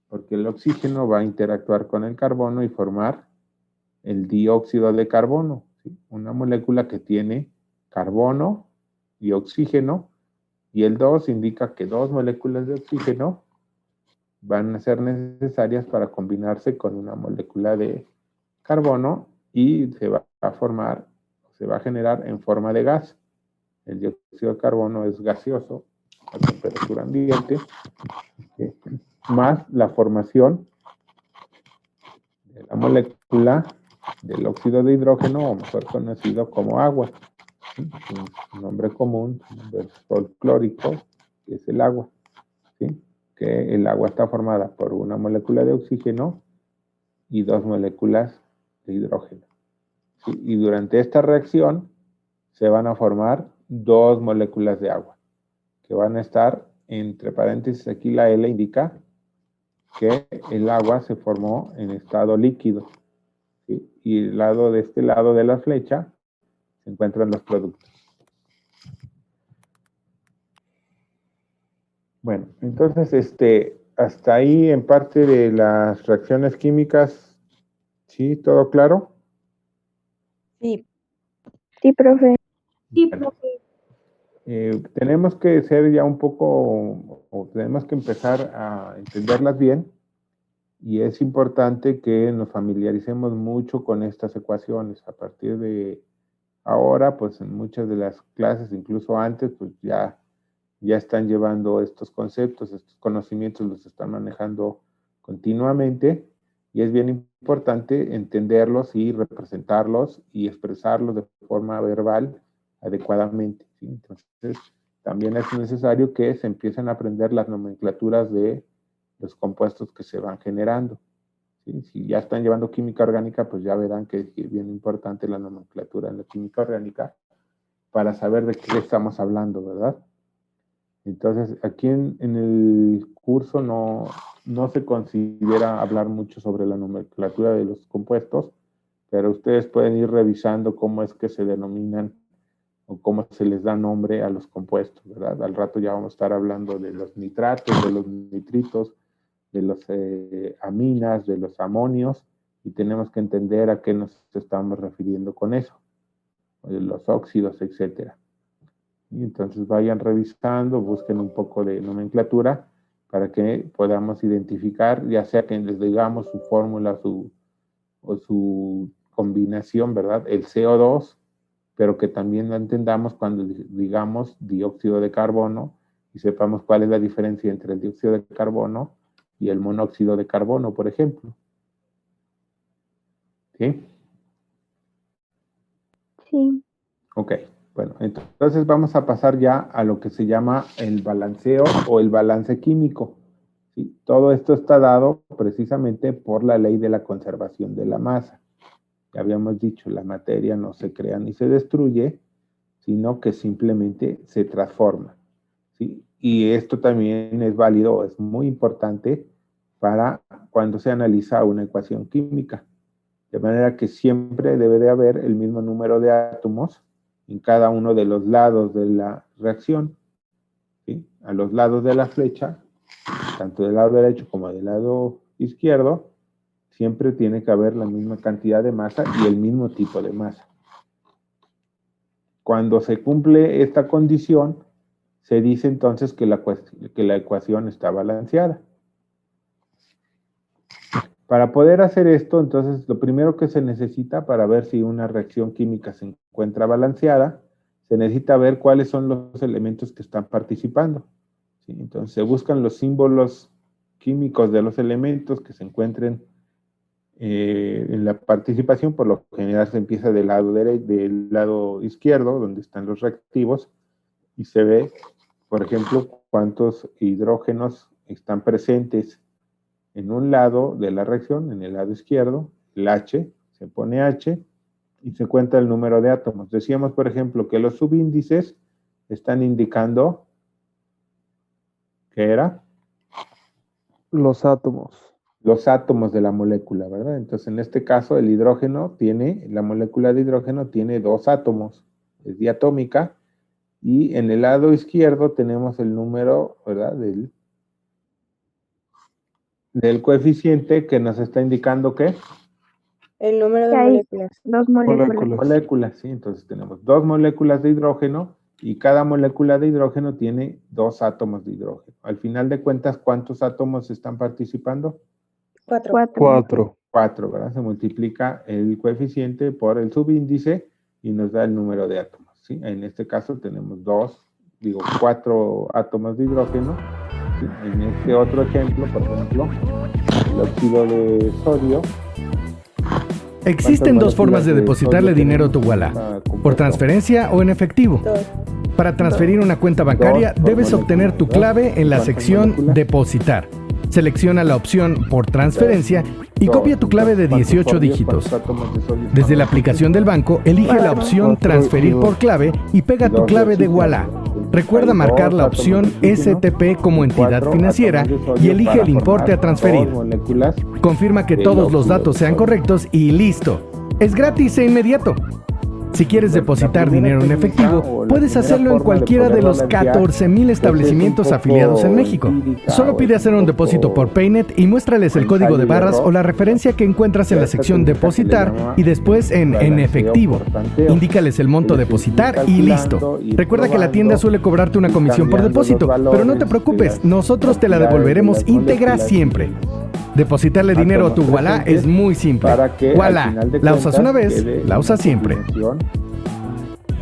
porque el oxígeno va a interactuar con el carbono y formar el dióxido de carbono, ¿sí? Una molécula que tiene carbono y oxígeno, y el 2 indica que dos moléculas de oxígeno van a ser necesarias para combinarse con una molécula de carbono y se va a formar, se va a generar en forma de gas. El dióxido de carbono es gaseoso a temperatura ambiente, más la formación de la molécula del óxido de hidrógeno, o mejor conocido como agua. ¿Sí? Un nombre común, un nombre folclórico, que es el agua. ¿Sí? Que el agua está formada por una molécula de oxígeno y dos moléculas de hidrógeno. ¿Sí? Y durante esta reacción se van a formar dos moléculas de agua, que van a estar entre paréntesis, aquí la L indica que el agua se formó en estado líquido. ¿Sí? Y de este lado de la flecha se encuentran los productos. Bueno, entonces, hasta ahí en parte de las reacciones químicas, ¿sí? ¿Todo claro? Sí. Sí, profe. Sí, Bueno, profe. tenemos que ser ya un poco, o tenemos que empezar a entenderlas bien, y es importante que nos familiaricemos mucho con estas ecuaciones. A partir de ahora, pues en muchas de las clases, incluso antes, pues ya están llevando estos conceptos, estos conocimientos los están manejando continuamente, y es bien importante entenderlos y representarlos y expresarlos de forma verbal adecuadamente, ¿sí? Entonces, también es necesario que se empiecen a aprender las nomenclaturas de los compuestos que se van generando. ¿Sí? Si ya están llevando química orgánica, pues ya verán que es bien importante la nomenclatura en la química orgánica para saber de qué estamos hablando, ¿verdad? Entonces, aquí en el curso no se considera hablar mucho sobre la nomenclatura de los compuestos, pero ustedes pueden ir revisando cómo es que se denominan o cómo se les da nombre a los compuestos, ¿verdad? Al rato ya vamos a estar hablando de los nitratos, de los nitritos, de los aminas, de los amonios, y tenemos que entender a qué nos estamos refiriendo con eso, de los óxidos, etcétera. Y entonces vayan revisando, busquen un poco de nomenclatura para que podamos identificar, ya sea que les digamos su fórmula o su combinación, ¿verdad? El CO2, pero que también lo entendamos cuando digamos dióxido de carbono y sepamos cuál es la diferencia entre el dióxido de carbono y el monóxido de carbono, por ejemplo. ¿Sí? Sí. Ok. Bueno, entonces vamos a pasar ya a lo que se llama el balanceo o el balance químico. ¿Sí? Todo esto está dado precisamente por la ley de la conservación de la masa. Ya habíamos dicho, la materia no se crea ni se destruye, sino que simplemente se transforma. ¿Sí? Y esto también es válido, es muy importante para cuando se analiza una ecuación química. De manera que siempre debe de haber el mismo número de átomos en cada uno de los lados de la reacción. ¿Sí? A los lados de la flecha, tanto del lado derecho como del lado izquierdo, siempre tiene que haber la misma cantidad de masa y el mismo tipo de masa. Cuando se cumple esta condición, se dice entonces que la ecuación está balanceada. Para poder hacer esto, entonces, lo primero que se necesita para ver si una reacción química se encuentra balanceada, se necesita ver cuáles son los elementos que están participando. ¿Sí? Entonces, se buscan los símbolos químicos de los elementos que se encuentren en la participación. Por lo general se empieza del lado izquierdo, donde están los reactivos, y se ve, por ejemplo, cuántos hidrógenos están presentes en un lado de la reacción, en el lado izquierdo, el H, se pone H, y se cuenta el número de átomos. Decíamos, por ejemplo, que los subíndices están indicando, ¿qué era? Los átomos. Los átomos de la molécula, ¿verdad? Entonces, en este caso, el hidrógeno la molécula de hidrógeno tiene 2 átomos, es diatómica, y en el lado izquierdo tenemos el número, ¿verdad? Del coeficiente que nos está indicando, ¿qué? El número de Que hay moléculas. 2 moléculas. Moléculas, sí. Entonces tenemos 2 moléculas de hidrógeno y cada molécula de hidrógeno tiene 2 átomos de hidrógeno. Al final de cuentas, ¿cuántos átomos están participando? 4. 4. 4, ¿verdad? Se multiplica el coeficiente por el subíndice y nos da el número de átomos, ¿sí? En este caso tenemos 4 átomos de hidrógeno. ¿Sí? En este otro ejemplo, por ejemplo, el óxido de sodio. Existen dos formas de depositarle dinero a tu Walla: por transferencia o en efectivo. 2. Para transferir una cuenta bancaria, debes obtener tu clave en la sección Depositar. Selecciona la opción por transferencia y copia tu clave de 18 dígitos. Desde la aplicación del banco, elige la opción Transferir por clave y pega tu clave de Walla. Recuerda marcar la opción STP como entidad financiera y elige el importe a transferir. Confirma que todos los datos sean correctos y listo. Es gratis e inmediato. Si quieres depositar dinero en efectivo, puedes hacerlo en cualquiera de los 14,000 establecimientos afiliados en México. Solo pide hacer un depósito por Paynet y muéstrales el código de barras o la referencia que encuentras en la sección Depositar y después en efectivo. Indícales el monto a depositar y listo. Recuerda que la tienda suele cobrarte una comisión por depósito, pero no te preocupes, nosotros te la devolveremos íntegra siempre. Depositarle dinero a tu Walla es muy simple. Walla, la usas una vez, la usas siempre.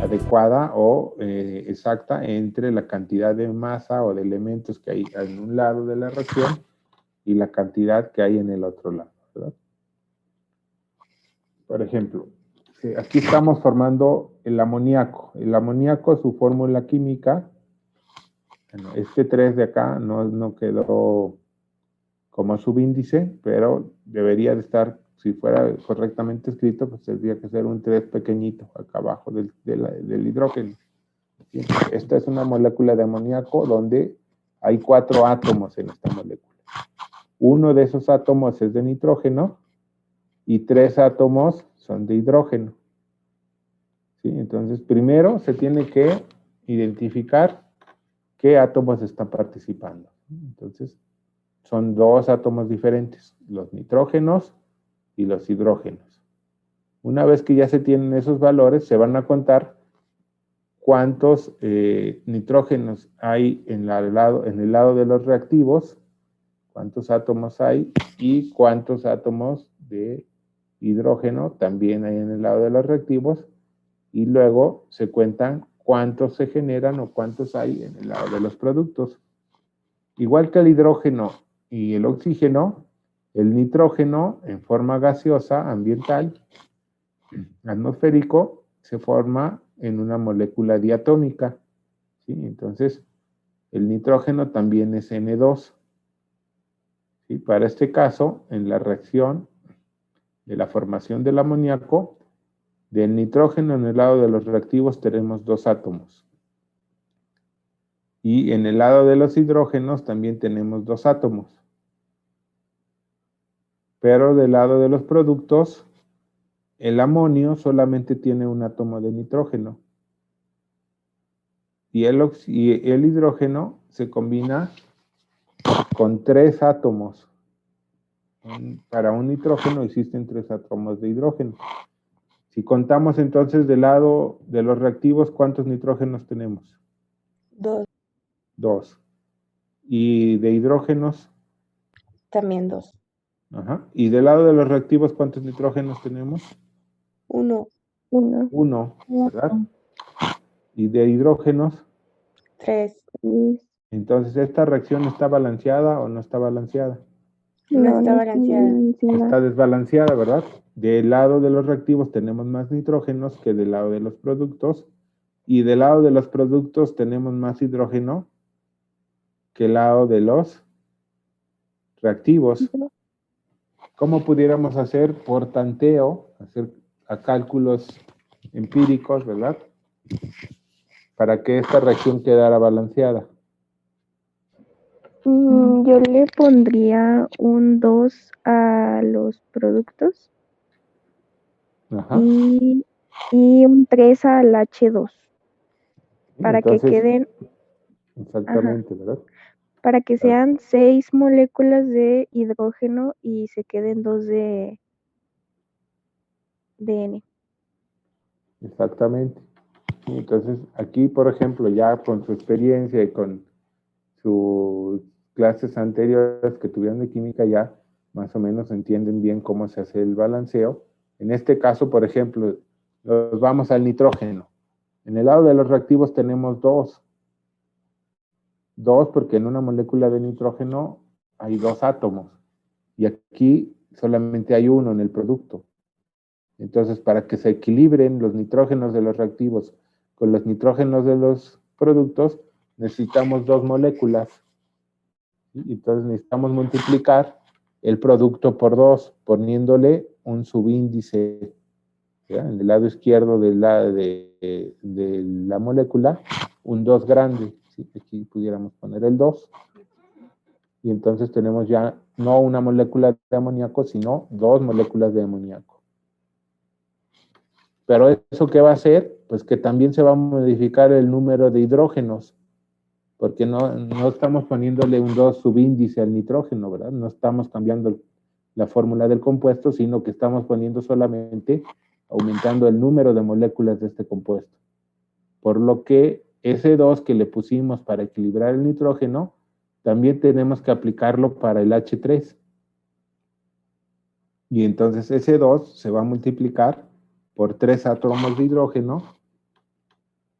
Adecuada o exacta entre la cantidad de masa o de elementos que hay en un lado de la reacción y la cantidad que hay en el otro lado, ¿verdad? Por ejemplo, aquí estamos formando el amoníaco. El amoníaco, su fórmula química, bueno, este 3 de acá no quedó como subíndice, pero debería de estar, si fuera correctamente escrito, pues tendría que ser un 3 pequeñito acá abajo del hidrógeno. ¿Sí? Esta es una molécula de amoníaco donde hay 4 átomos en esta molécula. Uno de esos átomos es de nitrógeno y 3 átomos son de hidrógeno. ¿Sí? Entonces, primero se tiene que identificar qué átomos están participando. Entonces, son 2 átomos diferentes, los nitrógenos y los hidrógenos. Una vez que ya se tienen esos valores, se van a contar cuántos nitrógenos hay en el lado de los reactivos, cuántos átomos hay y cuántos átomos de hidrógeno también hay en el lado de los reactivos, y luego se cuentan cuántos se generan o cuántos hay en el lado de los productos. Igual que el hidrógeno y el oxígeno, el nitrógeno en forma gaseosa ambiental, atmosférico, se forma en una molécula diatómica. ¿Sí? Entonces, el nitrógeno también es N2. ¿Sí? Para este caso, en la reacción de la formación del amoníaco, del nitrógeno en el lado de los reactivos tenemos 2 átomos. Y en el lado de los hidrógenos también tenemos 2 átomos. Pero del lado de los productos el amonio solamente tiene un átomo de nitrógeno. Y el hidrógeno se combina con 3 átomos. Para un nitrógeno existen 3 átomos de hidrógeno. Si contamos entonces del lado de los reactivos, ¿cuántos nitrógenos tenemos? 2, 2. ¿Y de hidrógenos? también 2. Ajá. ¿Y del lado de los reactivos, cuántos nitrógenos tenemos? 1, 1, 1, ¿verdad? ¿Y de hidrógenos? 3, 3. Entonces, ¿esta reacción está balanceada o no está balanceada? No está balanceada. Está desbalanceada, ¿verdad? Del lado de los reactivos tenemos más nitrógenos que del lado de los productos. Y del lado de los productos tenemos más hidrógeno que el lado de los reactivos. ¿Cómo pudiéramos hacer por tanteo, hacer cálculos empíricos, ¿verdad? Para que esta reacción quedara balanceada. Yo le pondría un 2 a los productos Ajá. y un 3 al H2 para que Entonces, queden, exactamente, ¿verdad? para que sean 6 moléculas de hidrógeno y se queden 2 de N. Exactamente. Entonces, aquí, por ejemplo, ya con su experiencia y con sus clases anteriores que tuvieron de química, ya más o menos entienden bien cómo se hace el balanceo. En este caso, por ejemplo, nos vamos al nitrógeno. En el lado de los reactivos tenemos 2. 2 porque en una molécula de nitrógeno hay 2 átomos. Y aquí solamente hay 1 en el producto. Entonces, para que se equilibren los nitrógenos de los reactivos con los nitrógenos de los productos, necesitamos 2 moléculas. ¿Sí? Entonces, necesitamos multiplicar el producto por 2, poniéndole un subíndice, ¿ya? En el lado izquierdo de la molécula, un 2 grande. ¿Sí? Aquí pudiéramos poner el 2. Y entonces tenemos ya no una molécula de amoníaco, sino 2 moléculas de amoníaco. Pero ¿eso qué va a hacer? Pues que también se va a modificar el número de hidrógenos, porque no estamos poniéndole un 2 subíndice al nitrógeno, ¿verdad? No estamos cambiando la fórmula del compuesto, sino que estamos poniendo solamente, aumentando el número de moléculas de este compuesto. Por lo que ese 2 que le pusimos para equilibrar el nitrógeno, también tenemos que aplicarlo para el H3. Y entonces ese 2 se va a multiplicar por 3 átomos de hidrógeno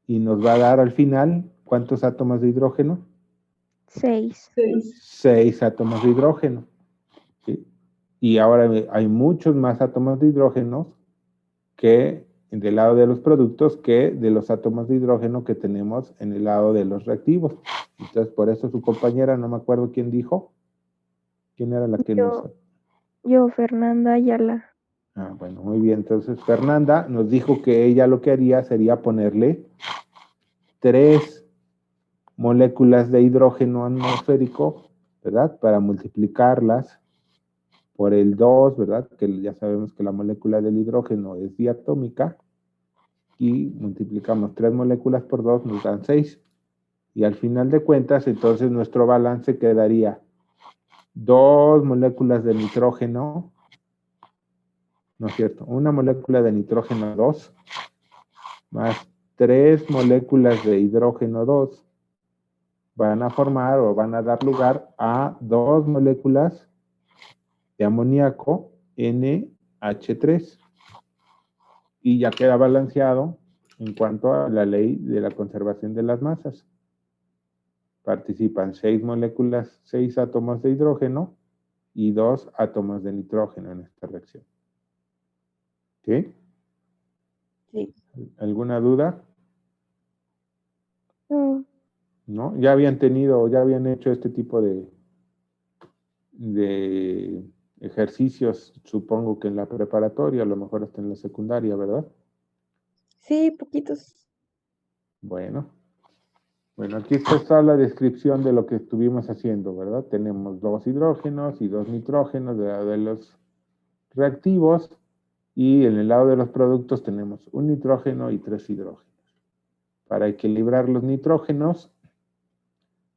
y nos va a dar al final, ¿cuántos átomos de hidrógeno? 6. 6 átomos de hidrógeno. ¿Sí? Y ahora hay muchos más átomos de hidrógeno que del lado de los productos que de los átomos de hidrógeno que tenemos en el lado de los reactivos. Entonces, por eso su compañera, no me acuerdo quién dijo. ¿Quién era la que nos... Yo, Fernanda Ayala. Ah, bueno, muy bien. Entonces, Fernanda nos dijo que ella lo que haría sería ponerle 3 moléculas de hidrógeno atmosférico, ¿verdad? Para multiplicarlas por el 2, ¿verdad? Que ya sabemos que la molécula del hidrógeno es diatómica. Y multiplicamos 3 moléculas por 2, nos dan 6. Y al final de cuentas, entonces nuestro balance quedaría 2 moléculas de nitrógeno, no es cierto, una molécula de nitrógeno 2, más 3 moléculas de hidrógeno 2, van a formar o van a dar lugar a 2 moléculas de amoníaco NH3. Y ya queda balanceado en cuanto a la ley de la conservación de las masas. Participan 6 moléculas, 6 átomos de hidrógeno y 2 átomos de nitrógeno en esta reacción. ¿Sí? Sí. ¿Alguna duda? No. ¿No? Ya habían hecho este tipo de ejercicios, supongo que en la preparatoria, a lo mejor hasta en la secundaria, ¿verdad? Sí, poquitos. Bueno, aquí está la descripción de lo que estuvimos haciendo, ¿verdad? Tenemos 2 hidrógenos y 2 nitrógenos de los reactivos Y en el lado de los productos tenemos un nitrógeno y 3 hidrógenos. Para equilibrar los nitrógenos,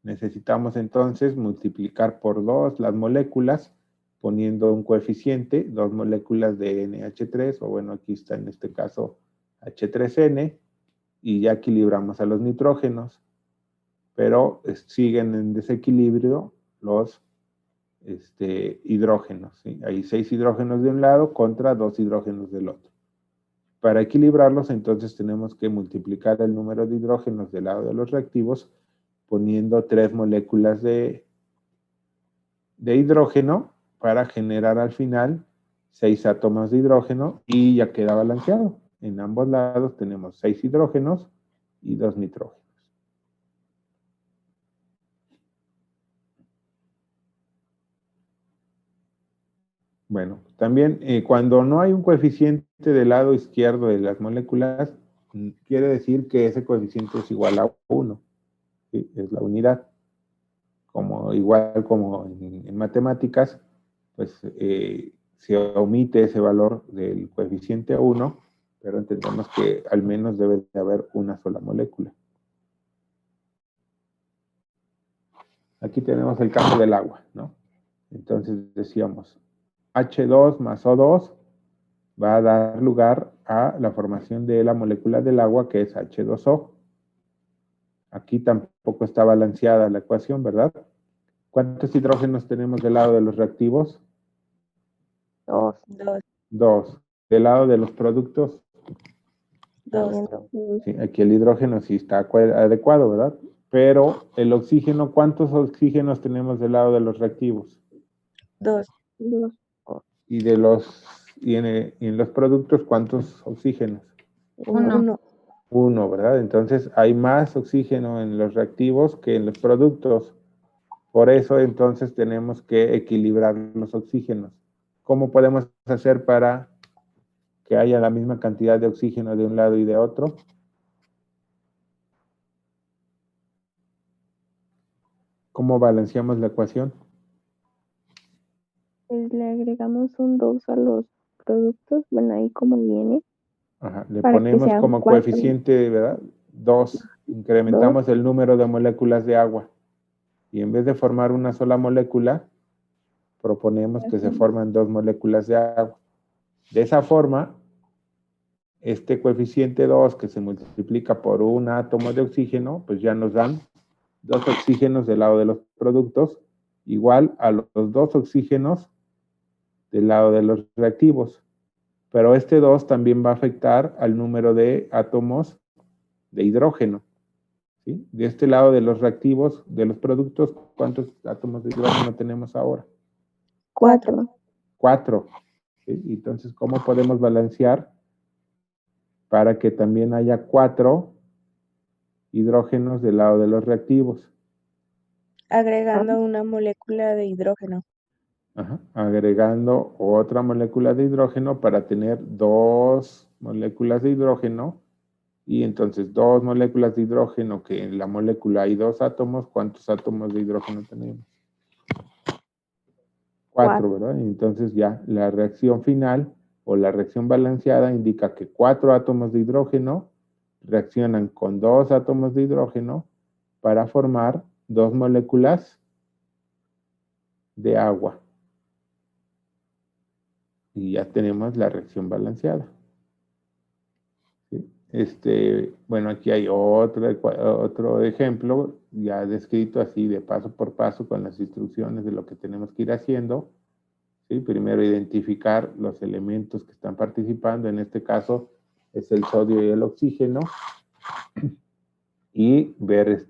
necesitamos entonces multiplicar por 2 las moléculas, poniendo un coeficiente, 2 moléculas de NH3, o bueno, aquí está en este caso H3N, y ya equilibramos a los nitrógenos, pero siguen en desequilibrio los hidrógenos, ¿sí? Hay 6 hidrógenos de un lado contra 2 hidrógenos del otro. Para equilibrarlos, entonces tenemos que multiplicar el número de hidrógenos del lado de los reactivos, poniendo 3 moléculas de hidrógeno para generar al final 6 átomos de hidrógeno y ya queda balanceado. En ambos lados tenemos 6 hidrógenos y 2 nitrógenos. Bueno, también cuando no hay un coeficiente del lado izquierdo de las moléculas, quiere decir que ese coeficiente es igual a 1. ¿Sí? Es la unidad. Igual como en matemáticas, pues se omite ese valor del coeficiente 1, pero entendemos que al menos debe de haber una sola molécula. Aquí tenemos el caso del agua, ¿no? Entonces decíamos, H2 más O2 va a dar lugar a la formación de la molécula del agua, que es H2O. Aquí tampoco está balanceada la ecuación, ¿verdad? ¿Cuántos hidrógenos tenemos del lado de los reactivos? 2. 2. Del lado de los productos, 2. sí, aquí el hidrógeno sí está adecuado, ¿verdad? Pero el oxígeno, ¿cuántos oxígenos tenemos del lado de los reactivos? 2. Y en los productos, ¿cuántos oxígenos? 1. 1, ¿verdad? Entonces hay más oxígeno en los reactivos que en los productos. Por eso entonces tenemos que equilibrar los oxígenos. ¿Cómo podemos hacer para que haya la misma cantidad de oxígeno de un lado y de otro? ¿Cómo balanceamos la ecuación? Pues le agregamos un 2 a los productos, bueno, ahí como viene. Ajá, le Para que ponemos sean como 4. coeficiente, ¿verdad? 2. Incrementamos el número de moléculas de agua. Y en vez de formar una sola molécula, proponemos que se forman 2 moléculas de agua. De esa forma, este coeficiente 2 que se multiplica por un átomo de oxígeno, pues ya nos dan 2 oxígenos del lado de los productos, igual a los 2 oxígenos del lado de los reactivos. Pero este 2 también va a afectar al número de átomos de hidrógeno. ¿Sí? De este lado de los reactivos, de los productos, ¿cuántos átomos de hidrógeno tenemos ahora? 4. 4. ¿Sí? Entonces, ¿cómo podemos balancear para que también haya 4 hidrógenos del lado de los reactivos? Agregando una molécula de hidrógeno. Ajá. Agregando otra molécula de hidrógeno para tener 2 moléculas de hidrógeno. Y entonces 2 moléculas de hidrógeno, que en la molécula hay 2 átomos, ¿cuántos átomos de hidrógeno tenemos? 4, ¿verdad? Entonces ya la reacción final o la reacción balanceada indica que 4 átomos de hidrógeno reaccionan con 2 átomos de hidrógeno para formar 2 moléculas de agua. Y ya tenemos la reacción balanceada. ¿Sí? Bueno, aquí hay otro ejemplo ya descrito así de paso por paso con las instrucciones de lo que tenemos que ir haciendo. ¿Sí? Primero identificar los elementos que están participando, en este caso es el sodio y el oxígeno, y ver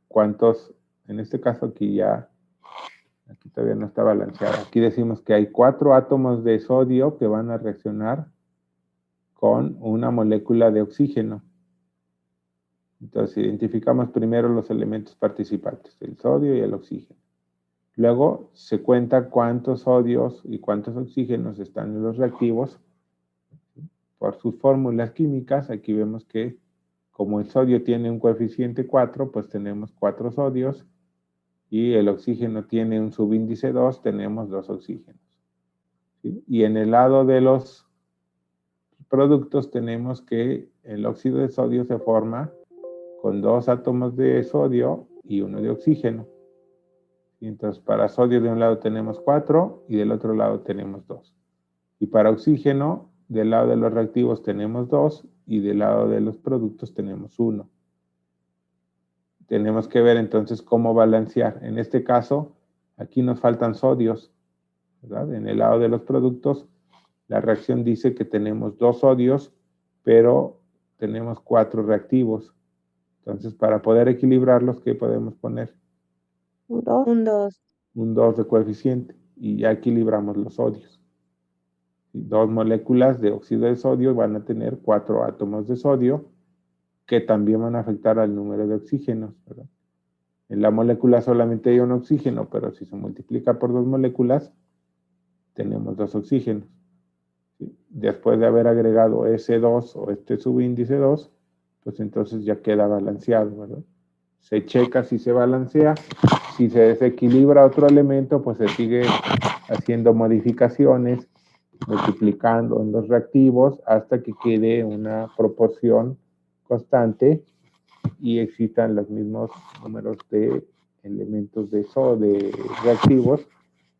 cuántos, en este caso aquí todavía no está balanceado. Aquí decimos que hay 4 átomos de sodio que van a reaccionar con una molécula de oxígeno. Entonces identificamos primero los elementos participantes, el sodio y el oxígeno. Luego se cuenta cuántos sodios y cuántos oxígenos están en los reactivos. Por sus fórmulas químicas, aquí vemos que como el sodio tiene un coeficiente 4, pues tenemos 4 sodios, y el oxígeno tiene un subíndice 2, tenemos 2 oxígenos. ¿Sí? Y en el lado de los productos tenemos que el óxido de sodio se forma con 2 átomos de sodio y 1 de oxígeno. Y entonces para sodio de un lado tenemos 4 y del otro lado tenemos 2. Y para oxígeno, del lado de los reactivos tenemos 2 y del lado de los productos tenemos 1. Tenemos que ver entonces cómo balancear. En este caso, aquí nos faltan sodios, ¿verdad? En el lado de los productos, la reacción dice que tenemos 2 sodios, pero tenemos 4 reactivos. Entonces, para poder equilibrarlos, ¿qué podemos poner? Un 2. Un 2. Un 2 de coeficiente y ya equilibramos los sodios. 2 moléculas de óxido de sodio van a tener 4 átomos de sodio que también van a afectar al número de oxígenos, ¿verdad? En la molécula solamente hay un oxígeno, pero si se multiplica por 2 moléculas, tenemos 2 oxígenos. ¿Sí? Después de haber agregado ese 2 o este subíndice 2, pues entonces ya queda balanceado, ¿verdad? Se checa si se balancea. Si se desequilibra otro elemento, pues se sigue haciendo modificaciones, multiplicando en los reactivos hasta que quede una proporción constante y existan los mismos números de elementos de reactivos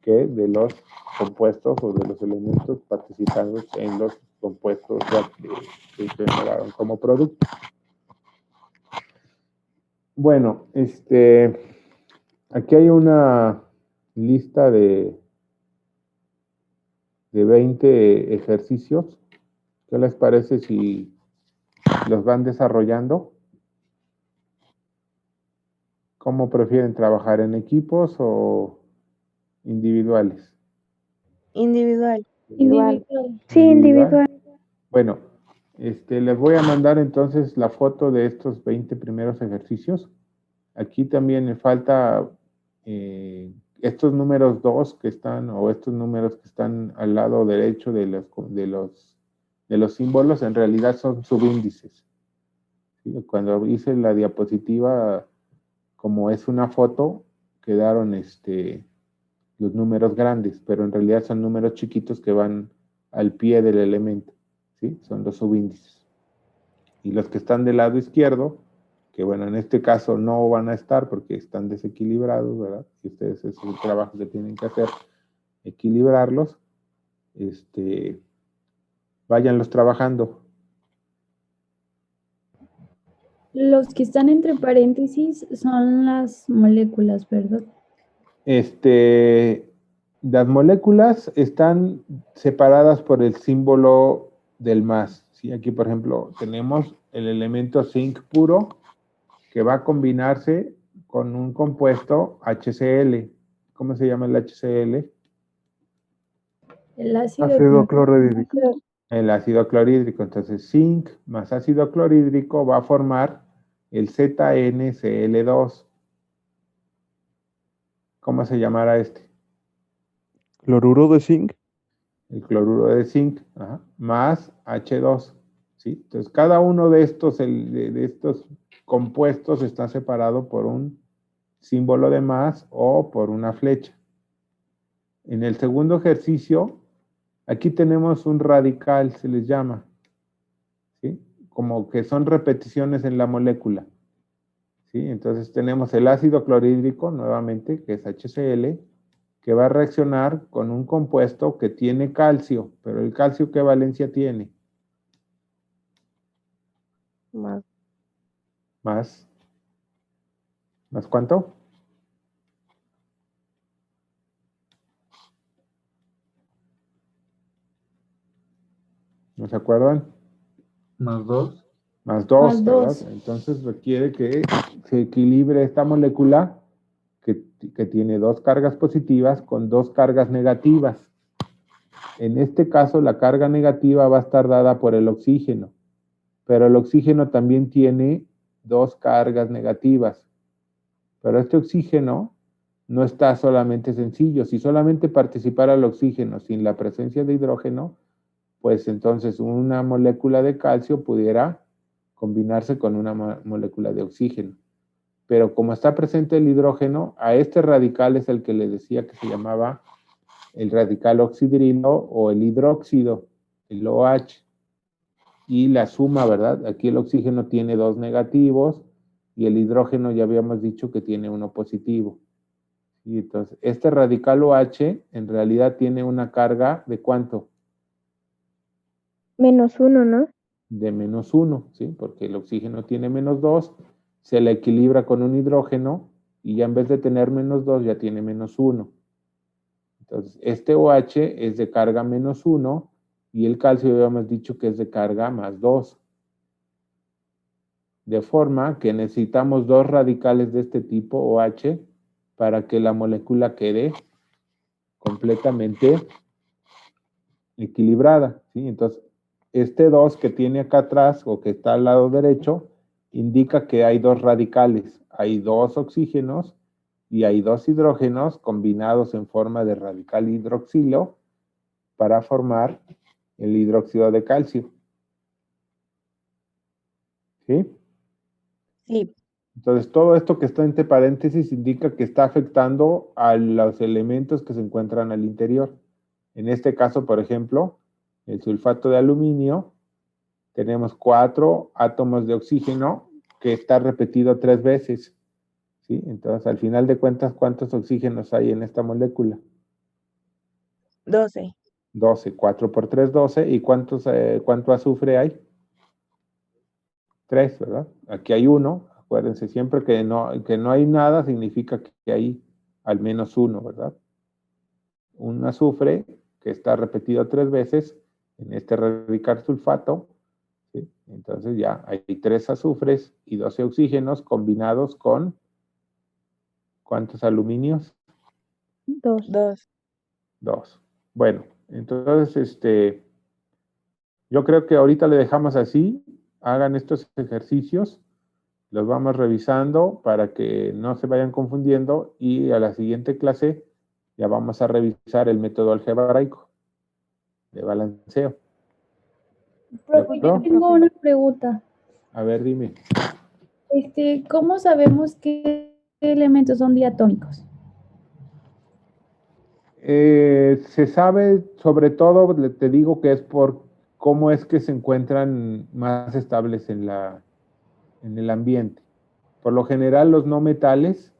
que de los compuestos o de los elementos participantes en los compuestos que se generaron como producto. Bueno, aquí hay una lista de 20 ejercicios. ¿Qué les parece si los van desarrollando? ¿Cómo prefieren trabajar, en equipos o individuales? Individual. Individual. Sí, individual. Bueno, les voy a mandar entonces la foto de estos 20 primeros ejercicios. Aquí también me falta estos números 2 que están, o estos números que están al lado derecho de los símbolos, en realidad son subíndices. ¿Sí? Cuando hice la diapositiva, como es una foto, quedaron los números grandes, pero en realidad son números chiquitos que van al pie del elemento. ¿Sí? Son los subíndices. Y los que están del lado izquierdo, que bueno, en este caso no van a estar porque están desequilibrados, ¿verdad? Y ustedes, ese es el trabajo que tienen que hacer, equilibrarlos. Váyanlos trabajando. Los que están entre paréntesis son las moléculas, ¿verdad? Las moléculas están separadas por el símbolo del más. ¿Sí? Aquí, por ejemplo, tenemos el elemento zinc puro que va a combinarse con un compuesto HCl. ¿Cómo se llama el HCl? El Ácido clorhídrico. El ácido clorhídrico. Entonces, zinc más ácido clorhídrico va a formar el ZnCl2. ¿Cómo se llamará este? Cloruro de zinc. El cloruro de zinc, más H2. ¿Sí? Entonces, cada uno de estos compuestos está separado por un símbolo de más o por una flecha. En el segundo ejercicio, aquí tenemos un radical, se les llama. ¿Sí? Como que son repeticiones en la molécula. ¿Sí? Entonces tenemos el ácido clorhídrico, nuevamente, que es HCl, que va a reaccionar con un compuesto que tiene calcio, pero el calcio, ¿qué valencia tiene? ¿Más cuánto? ¿No se acuerdan? Más 2. Más 2, Más ¿verdad? 2. Entonces requiere que se equilibre esta molécula que tiene 2 cargas positivas con 2 cargas negativas. En este caso, la carga negativa va a estar dada por el oxígeno, pero el oxígeno también tiene 2 cargas negativas. Pero este oxígeno no está solamente sencillo. Si solamente participara el oxígeno sin la presencia de hidrógeno, pues entonces una molécula de calcio pudiera combinarse con una molécula de oxígeno. Pero como está presente el hidrógeno, a este radical es el que le decía que se llamaba el radical oxidrilo o el hidróxido, el OH. y la suma, ¿verdad? Aquí el oxígeno tiene 2 negativos y el hidrógeno ya habíamos dicho que tiene 1 positivo. Y entonces, este radical OH en realidad tiene una carga de ¿cuánto? -1, ¿no? De -1, ¿sí? Porque el oxígeno tiene -2, se le equilibra con un hidrógeno y ya en vez de tener -2 ya tiene -1. Entonces, este OH es de carga -1 y el calcio ya habíamos dicho que es de carga +2. De forma que necesitamos 2 radicales de este tipo OH para que la molécula quede completamente equilibrada, ¿sí? Entonces, este 2 que tiene acá atrás o que está al lado derecho indica que hay 2 radicales, hay 2 oxígenos y hay 2 hidrógenos combinados en forma de radical hidroxilo para formar el hidróxido de calcio. ¿Sí? Sí. Entonces, todo esto que está entre paréntesis indica que está afectando a los elementos que se encuentran al interior. En este caso, por ejemplo, el sulfato de aluminio, tenemos 4 átomos de oxígeno que está repetido 3 veces. ¿Sí? Entonces, al final de cuentas, ¿cuántos oxígenos hay en esta molécula? 12. 12, 4 por 3, 12. ¿Y cuánto azufre hay? 3, ¿verdad? Aquí hay 1. Acuérdense, siempre que no hay nada, significa que hay al menos 1, ¿verdad? Un azufre que está repetido 3 veces en este radical sulfato, ¿sí? Entonces ya hay 3 azufres y 12 oxígenos combinados con ¿cuántos aluminios? 2. 2. 2. Bueno, entonces yo creo que ahorita le dejamos así, hagan estos ejercicios, los vamos revisando para que no se vayan confundiendo y a la siguiente clase ya vamos a revisar el método algebraico de balanceo. Profe, yo tengo una pregunta. A ver, dime. ¿Cómo sabemos qué elementos son diatómicos? Se sabe, sobre todo, te digo que es por cómo es que se encuentran más estables en el ambiente. Por lo general, los no metales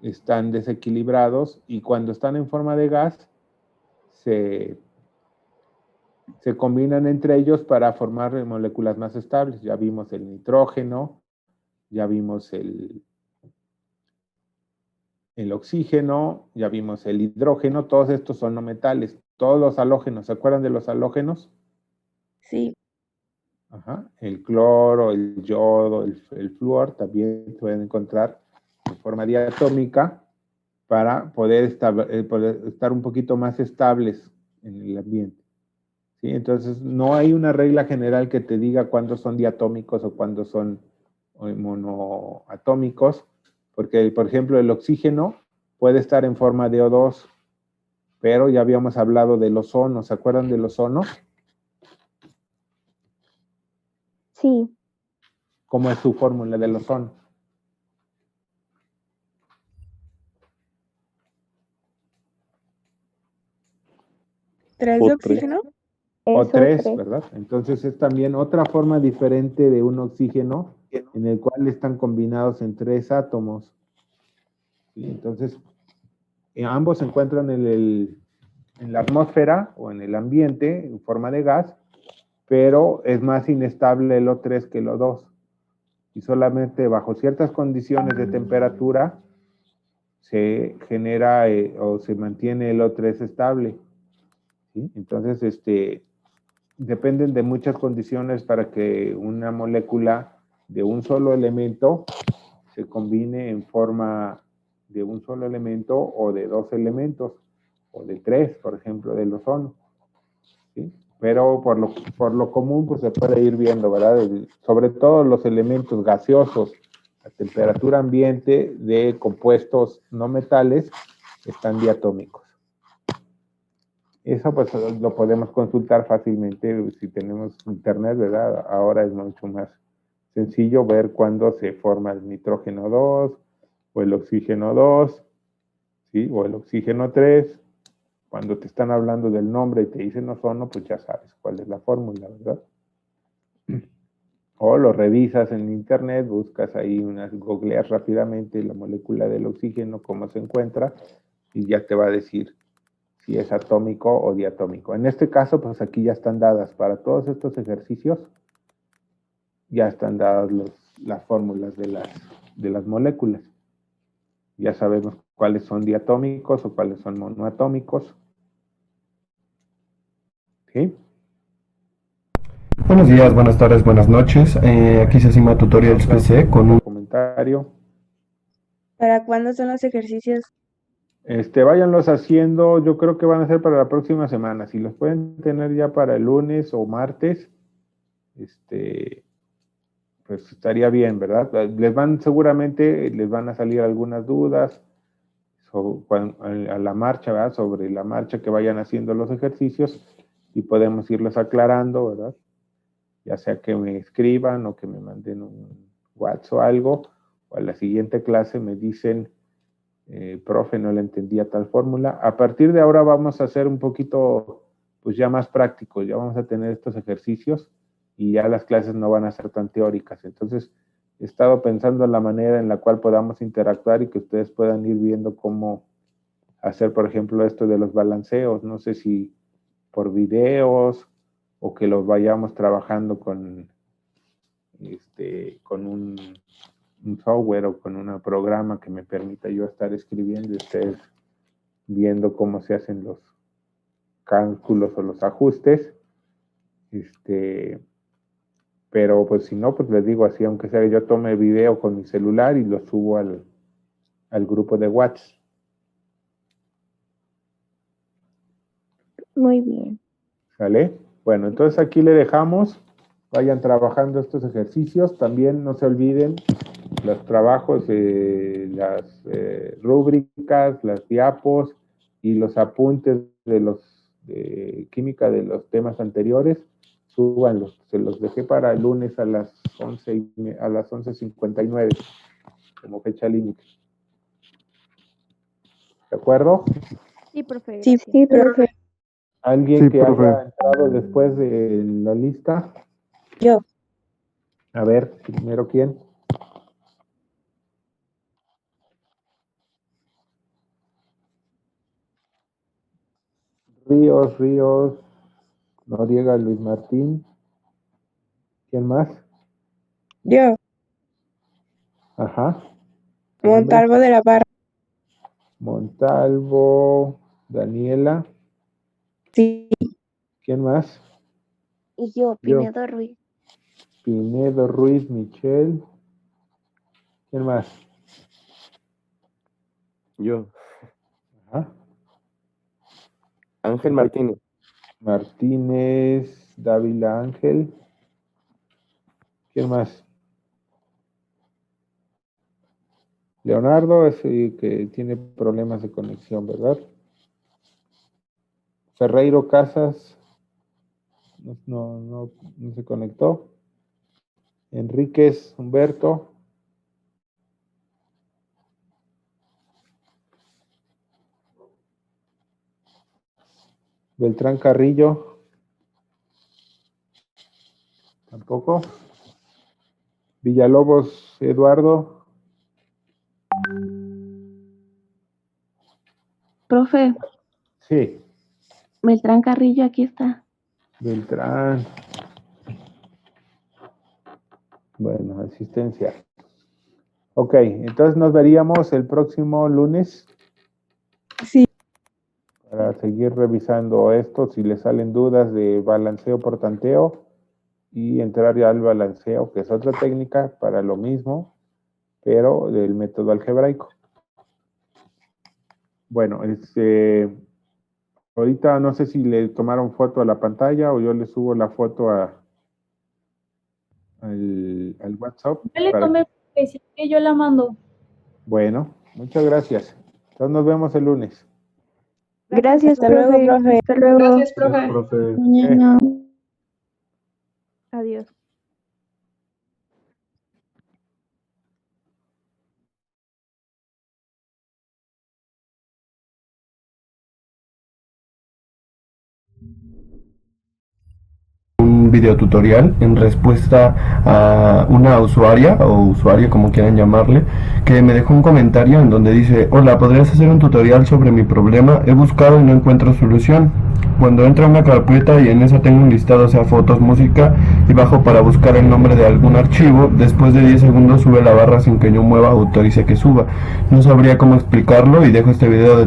están desequilibrados y cuando están en forma de gas, se combinan entre ellos para formar moléculas más estables. Ya vimos el nitrógeno, ya vimos el oxígeno, ya vimos el hidrógeno, todos estos son no metales. Todos los halógenos, ¿se acuerdan de los halógenos? Sí. Ajá. El cloro, el yodo, el flúor también se pueden encontrar en forma diatómica para poder estar un poquito más estables en el ambiente. ¿Sí? Entonces, no hay una regla general que te diga cuándo son diatómicos o cuándo son monoatómicos, porque, por ejemplo, el oxígeno puede estar en forma de O2, pero ya habíamos hablado del ozono. ¿Se acuerdan del ozono? Sí. ¿Cómo es su fórmula del ozono? ¿3 de oxígeno? O3, ¿verdad? Entonces es también otra forma diferente de un oxígeno en el cual están combinados en 3 átomos. ¿Sí? Entonces, ambos se encuentran en la atmósfera o en el ambiente en forma de gas, pero es más inestable el O3 que el O2. Y solamente bajo ciertas condiciones de temperatura se genera o se mantiene el O3 estable. ¿Sí? Entonces, dependen de muchas condiciones para que una molécula de un solo elemento se combine en forma de un solo elemento o de 2 elementos, o de 3, por ejemplo, del ozono. ¿Sí? Pero por lo común, pues se puede ir viendo, ¿verdad? Sobre todo los elementos gaseosos a temperatura ambiente de compuestos no metales están diatómicos. Eso pues lo podemos consultar fácilmente si tenemos internet, ¿verdad? Ahora es mucho más sencillo ver cuándo se forma el nitrógeno 2 o el oxígeno 2, ¿sí? O el oxígeno 3 cuando te están hablando del nombre y te dicen ozono, pues ya sabes cuál es la fórmula, ¿verdad? O lo revisas en internet, buscas ahí googleas rápidamente la molécula del oxígeno, cómo se encuentra, y ya te va a decir si es atómico o diatómico. En este caso, pues aquí ya están dadas, para todos estos ejercicios, ya están dadas las fórmulas de las moléculas. Ya sabemos cuáles son diatómicos o cuáles son monoatómicos. ¿Sí? Buenos días, buenas tardes, buenas noches. Aquí se Sima Tutorials PC con un comentario. ¿Para cuándo son los ejercicios? Váyanlos haciendo, yo creo que van a ser para la próxima semana. Si los pueden tener ya para el lunes o martes, pues estaría bien, ¿verdad? Seguramente les van a salir algunas dudas a la marcha, ¿verdad? Sobre la marcha que vayan haciendo los ejercicios y podemos irlos aclarando, ¿verdad? Ya sea que me escriban o que me manden un WhatsApp o algo, o a la siguiente clase me dicen, profe, no le entendía tal fórmula. A partir de ahora vamos a hacer un poquito, pues ya más prácticos, ya vamos a tener estos ejercicios y ya las clases no van a ser tan teóricas. Entonces, he estado pensando en la manera en la cual podamos interactuar y que ustedes puedan ir viendo cómo hacer, por ejemplo, esto de los balanceos. No sé si por videos o que los vayamos trabajando con un software o con un programa que me permita yo estar escribiendo y ustedes viendo cómo se hacen los cálculos o los ajustes. Pero pues si no, pues les digo así, aunque sea yo tome video con mi celular y lo subo al grupo de WhatsApp. Muy bien. ¿Sale? Bueno, entonces aquí le dejamos. Vayan trabajando estos ejercicios. También no se olviden los trabajos, las rúbricas, las diapos y los apuntes de química de los temas anteriores. Súbanlos. Se los dejé para el lunes a las 11:59 como fecha límite. ¿De acuerdo? Sí, profe. Sí, Gracias. profe. ¿Alguien Sí, que profe. haya entrado después de la lista? Yo. A ver, primero quién. Ríos, Noriega, Luis Martín. ¿Quién más? Yo. Ajá. ¿Tu nombre? Montalvo de la Parra. Montalvo, Daniela. Sí. ¿Quién más? Y yo, Pinedo Ruiz. Pinedo Ruiz, Michelle. ¿Quién más? Yo, Ajá. Ángel Martínez. Martínez, Dávila Ángel. ¿Quién más? Leonardo es el que tiene problemas de conexión, ¿verdad? Ferreiro Casas no se conectó. Enríquez Humberto. Beltrán Carrillo. Tampoco. Villalobos Eduardo. Profe, Sí. Beltrán Carrillo, aquí está. Beltrán. Bueno, asistencia. Ok, entonces nos veríamos el próximo lunes. Sí. Para seguir revisando esto, si le salen dudas de balanceo por tanteo y entrar ya al balanceo, que es otra técnica para lo mismo, pero del método algebraico. Bueno, ahorita no sé si le tomaron foto a la pantalla o yo le subo la foto al WhatsApp. Yo le tomé, si que yo la mando. Bueno, muchas gracias. Entonces nos vemos el lunes. Gracias, Hasta luego, profe. Hasta luego. Gracias, profe. Profe. Mañana. Adiós. Un video tutorial en respuesta a una usuaria o usuario, como quieran llamarle, que me dejó un comentario en donde dice: hola, ¿podrías hacer un tutorial sobre mi problema? He buscado y no encuentro solución. Cuando entro a una carpeta y en esa tengo un listado, sea fotos, música, y bajo para buscar el nombre de algún archivo, después de 10 segundos sube la barra sin que yo mueva o autorice que suba. No sabría cómo explicarlo y dejo este video de